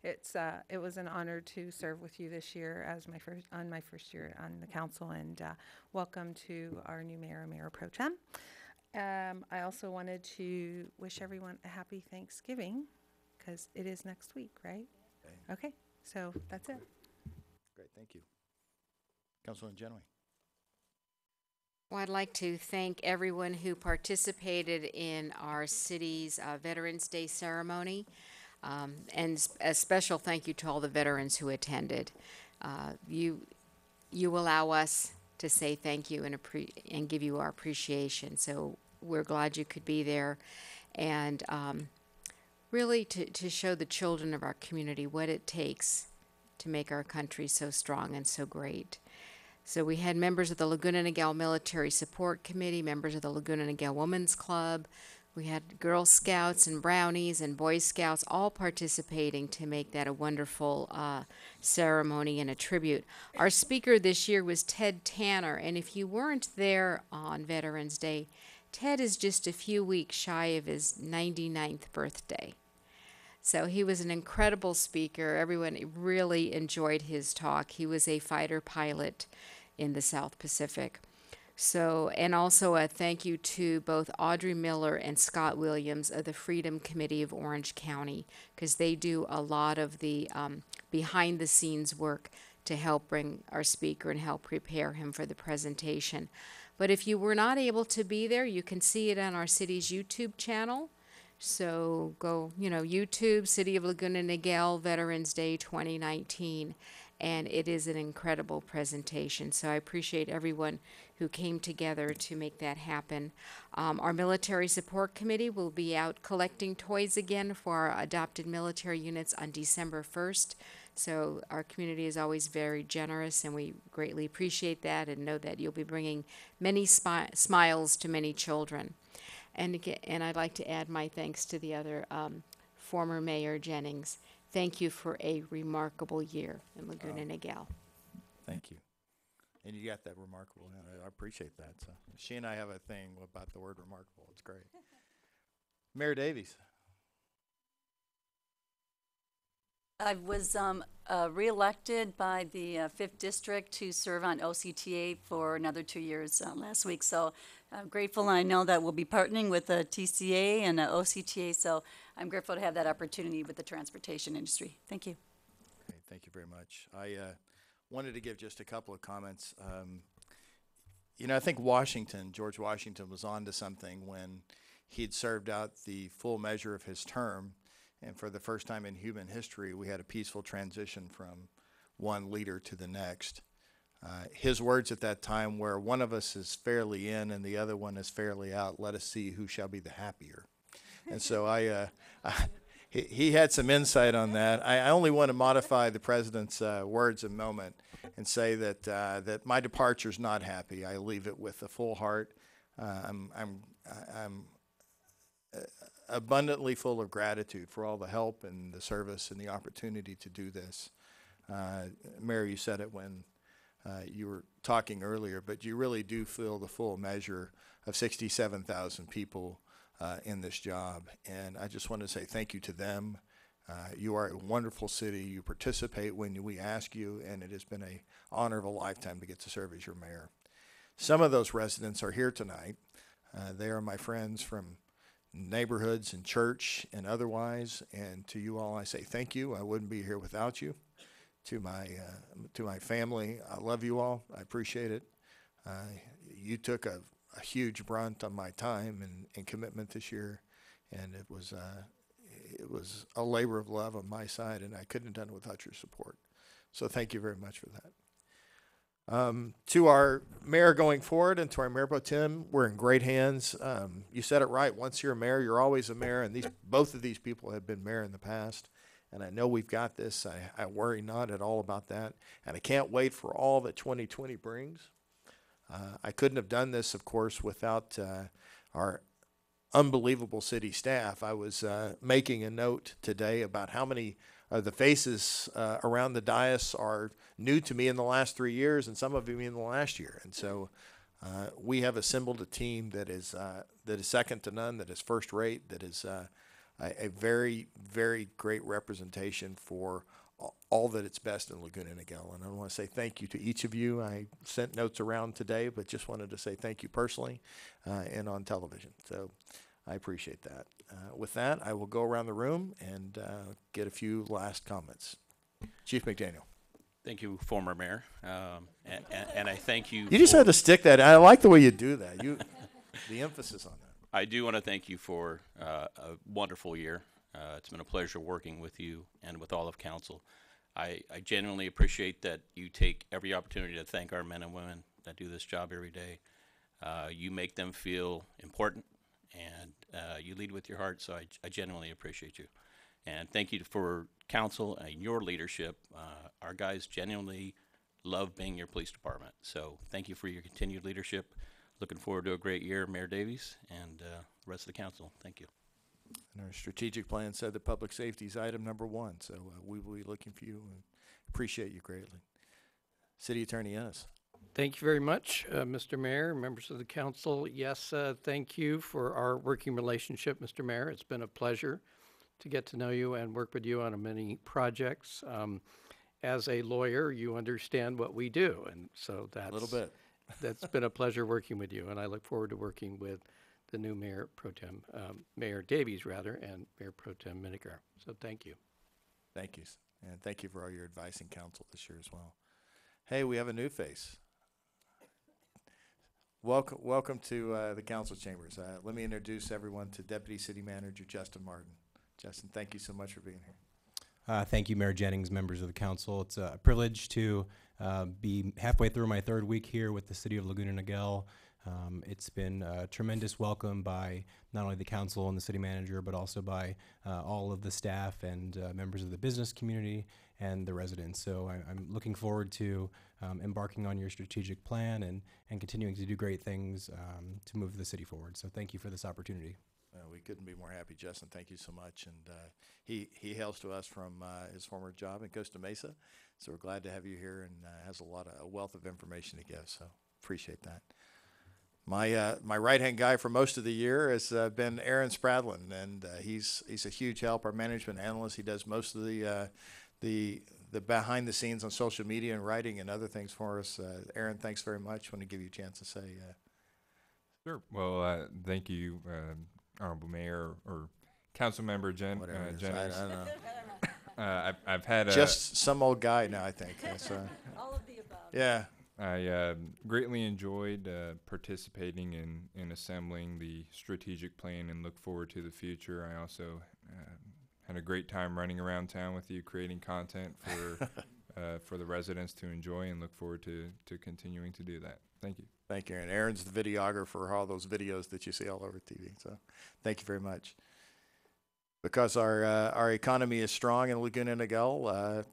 It was an honor to serve with you this year as my first year on the council, and welcome to our new mayor, Mayor Pro Tem. I also wanted to wish everyone a happy Thanksgiving, because it is next week, right? Okay, so that's it. Great, thank you. Councilman Genoway. Well, I'd like to thank everyone who participated in our city's Veterans Day ceremony. And a special thank you to all the veterans who attended. You allow us to say thank you and give you our appreciation. So we're glad you could be there, and really to show the children of our community what it takes to make our country so strong and so great. So we had members of the Laguna Niguel Military Support Committee, members of the Laguna Niguel Women's Club. We had Girl Scouts and Brownies and Boy Scouts all participating to make that a wonderful ceremony and a tribute. Our speaker this year was Ted Tanner, and if you weren't there on Veterans Day, Ted is just a few weeks shy of his 99th birthday. So he was an incredible speaker. Everyone really enjoyed his talk. He was a fighter pilot in the South Pacific. So, and also a thank you to both Audrey Miller and Scott Williams of the Freedom Committee of Orange County, because they do a lot of the behind the scenes work to help bring our speaker and help prepare him for the presentation. But if you were not able to be there, you can see it on our city's YouTube channel. So go, YouTube, City of Laguna Niguel, Veterans Day 2019. And it is an incredible presentation. So I appreciate everyone who came together to make that happen. Our Military Support Committee will be out collecting toys again for our adopted military units on December 1st. So our community is always very generous, and we greatly appreciate that and know that you'll be bringing many smiles to many children. And again, and I'd like to add my thanks to the other former Mayor Jennings. Thank you for a remarkable year in Laguna Niguel. Thank you. And you got that remarkable. I appreciate that. So she and I have a thing about the word remarkable. It's great. Mayor Davies. I was reelected by the 5th District to serve on OCTA for another 2 years last week. So I'm grateful, and I know that we'll be partnering with the TCA and the OCTA. So I'm grateful to have that opportunity with the transportation industry. Thank you. Okay, thank you very much. I wanted to give just a couple of comments. I think George Washington was on to something when he'd served out the full measure of his term. And for the first time in human history, we had a peaceful transition from one leader to the next. His words at that time were, "One of us is fairly in and the other one is fairly out. Let us see who shall be the happier." And so he had some insight on that. I only want to modify the president's words a moment and say that my departure is not happy. I leave it with a full heart. I'm abundantly full of gratitude for all the help and the service and the opportunity to do this. Mayor, you said it when you were talking earlier, but you really do feel the full measure of 67,000 people in this job. And I just want to say thank you to them. You are a wonderful city. You participate when we ask you, and it has been an honor of a lifetime to get to serve as your mayor. Some of those residents are here tonight. They are my friends from neighborhoods and church and otherwise, and to you all I say thank you. I wouldn't be here without you. To my family, I love you all. I appreciate it. You took a huge brunt on my time and commitment this year, and it was a labor of love on my side, and I couldn't have done it without your support. So thank you very much for that. To our mayor going forward and to our mayor pro tem, we're in great hands. You said it right. Once you're a mayor, you're always a mayor, and both of these people have been mayor in the past. And I know we've got this. I worry not at all about that. And I can't wait for all that 2020 brings. I couldn't have done this, of course, without our unbelievable city staff. I was making a note today about how many the faces around the dais are new to me in the last 3 years, and some of them in the last year. And so we have assembled a team that is second to none, that is first rate, that is a very, very great representation for all that it's best in Laguna Niguel. And I want to say thank you to each of you. I sent notes around today, but just wanted to say thank you personally and on television. So I appreciate that. With that, I will go around the room and get a few last comments. Chief McDaniel. Thank you, former mayor, and I thank you. You just had to stick that. I like the way you do that. The emphasis on that. I do want to thank you for a wonderful year. It's been a pleasure working with you and with all of council. I genuinely appreciate that you take every opportunity to thank our men and women that do this job every day. You make them feel important, and you lead with your heart, so I genuinely appreciate you. And thank you for council and your leadership. Our guys genuinely love being your police department. So thank you for your continued leadership. Looking forward to a great year, Mayor Davies, and the rest of the council. Thank you. And our strategic plan said that public safety is item number 1, so we will be looking for you and appreciate you greatly. City Attorney Ennis. Thank you very much, Mr. Mayor, members of the council. Yes, thank you for our working relationship, Mr. Mayor. It's been a pleasure to get to know you and work with you on many projects. As a lawyer, you understand what we do, and so that's a little bit. That's been a pleasure working with you, and I look forward to working with the new Mayor Pro Tem, Mayor Davies rather, and Mayor Pro Tem Miniger. So thank you. Thank you, and thank you for all your advice and counsel this year as well. Hey, we have a new face. Welcome to the council chambers. Let me introduce everyone to Deputy City Manager Justin Martin. Justin, thank you so much for being here. Thank you, Mayor Jennings, members of the council. It's a privilege to be halfway through my 3rd week here with the city of Laguna Niguel. It's been a tremendous welcome by not only the council and the city manager, but also by all of the staff and members of the business community and the residents. So I'm looking forward to embarking on your strategic plan and continuing to do great things to move the city forward. So thank you for this opportunity. We couldn't be more happy, Justin. Thank you so much. And he hails to us from his former job in Costa Mesa. So we're glad to have you here, and has a wealth of information to give. So appreciate that. My right-hand guy for most of the year has been Aaron Spradlin, and he's a huge help. Our management analyst. He does most of the behind the scenes on social media and writing and other things for us. Aaron, thanks very much. Want to give you a chance to say. Sure. Well, thank you, Honorable Mayor or Council Member Jennings. I don't know. I've had just some old guy now, I think. All of the above. Yeah. I greatly enjoyed participating in assembling the strategic plan and look forward to the future. I also had a great time running around town with you, creating content for the residents to enjoy, and look forward to continuing to do that. Thank you. Thank you, Aaron. Aaron's the videographer for all those videos that you see all over TV. So thank you very much. Because our economy is strong in Laguna Niguel,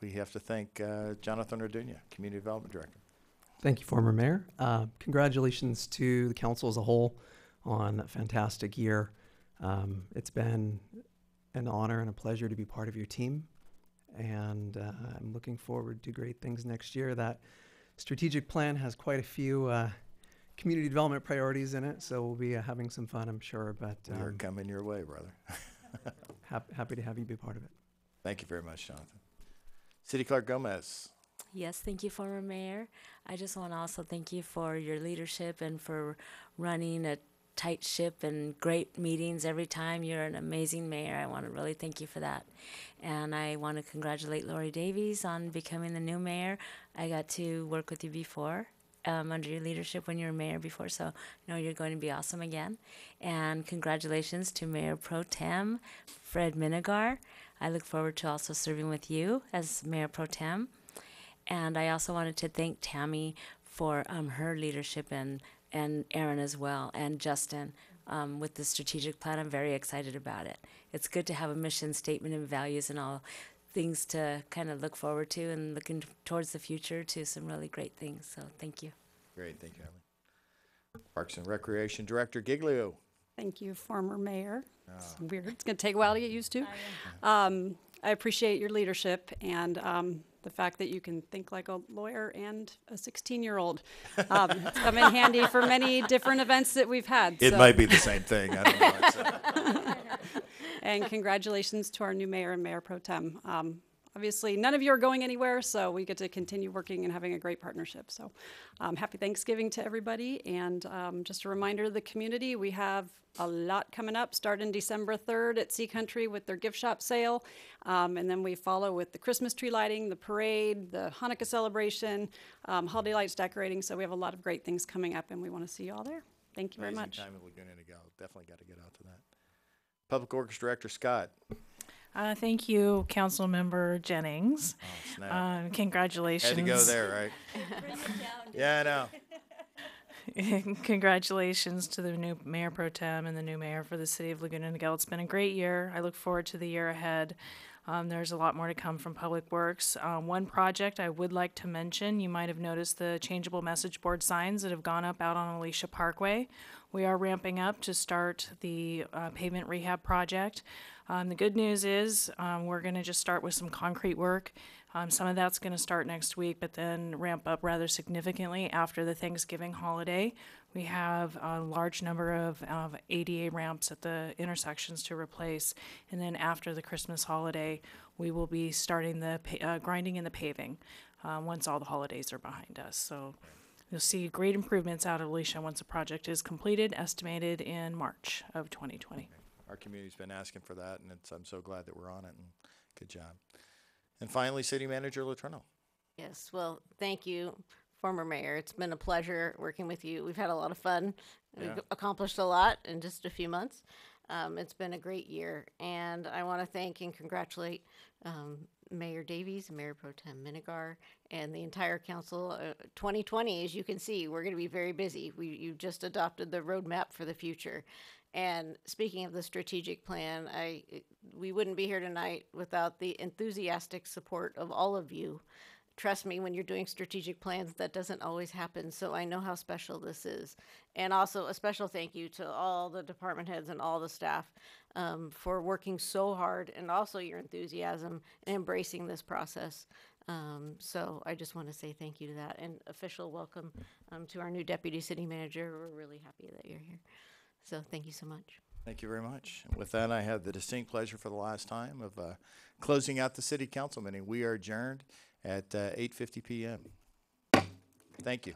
we have to thank Jonathan Orduña, Community Development Director. Thank you, former mayor. Congratulations to the council as a whole on a fantastic year. It's been an honor and a pleasure to be part of your team, and I'm looking forward to great things next year. That strategic plan has quite a few community development priorities in it, so we'll be having some fun, I'm sure. But we're coming your way, brother. Happy to have you be part of it. Thank you very much, Jonathan. City Clerk Gomez. Yes, thank you, former mayor. I just want to also thank you for your leadership and for running a tight ship and great meetings every time. You're an amazing mayor. I want to really thank you for that. And I want to congratulate Lori Davies on becoming the new mayor. I got to work with you before, under your leadership when you were mayor before, so I know you're going to be awesome again. And congratulations to Mayor Pro Tem Fred Miniger. I look forward to also serving with you as Mayor Pro Tem. And I also wanted to thank Tammy for her leadership and Aaron as well, and Justin with the strategic plan. I'm very excited about it. It's good to have a mission statement and values and all things to kind of look forward to, and looking towards the future to some really great things. So thank you. Great, thank you, Emily. Parks and Recreation Director Giglio. Thank you, former mayor. It's weird. It's going to take a while to get used to. I appreciate your leadership and the fact that you can think like a lawyer and a 16-year-old. It's come in handy for many different events that we've had. It might be the same thing. I don't know. And congratulations to our new mayor and Mayor Pro Tem. obviously none of you are going anywhere, so we get to continue working and having a great partnership. So happy Thanksgiving to everybody. And just a reminder to the community, we have a lot coming up, starting December 3rd at Sea Country with their gift shop sale. And then we follow with the Christmas tree lighting, the parade, the Hanukkah celebration, holiday lights decorating. So we have a lot of great things coming up, and we want to see you all there. Thank you very much. Amazing time in Laguna Niguel. Definitely got to get out to that. Public Works Director Scott. Thank you, Council Member Jennings. Oh, snap. Congratulations. Had to go there, right? Yeah, I know. Congratulations to the new Mayor Pro Tem and the new Mayor for the City of Laguna Niguel. It's been a great year. I look forward to the year ahead. There's a lot more to come from Public Works. One project I would like to mention, you might have noticed the changeable message board signs that have gone up out on Alicia Parkway. We are ramping up to start the pavement rehab project. The good news is we're going to just start with some concrete work. Some of that's going to start next week, but then ramp up rather significantly after the Thanksgiving holiday. We have a large number of ADA ramps at the intersections to replace, and then after the Christmas holiday, we will be starting the grinding and the paving once all the holidays are behind us. So you'll see great improvements out of Alicia once the project is completed, estimated in March of 2020. Our community's been asking for that, and I'm so glad that we're on it, and good job. And finally, City Manager Letourneau. Yes, well, thank you, former mayor. It's been a pleasure working with you. We've had a lot of fun. Yeah. We've accomplished a lot in just a few months. It's been a great year, and I want to thank and congratulate Mayor Davies, Mayor Pro Tem Minigar, and the entire council. 2020, as you can see, we're going to be very busy. You just adopted the roadmap for the future. And speaking of the strategic plan, we wouldn't be here tonight without the enthusiastic support of all of you. Trust me, when you're doing strategic plans, that doesn't always happen, so I know how special this is. And also a special thank you to all the department heads and all the staff for working so hard, and also your enthusiasm and embracing this process. So I just want to say thank you to that, and official welcome to our new Deputy City Manager. We're really happy that you're here. So thank you so much. Thank you very much. And with that, I have the distinct pleasure for the last time of closing out the City Council meeting. We are adjourned at 8:50 p.m. Thank you.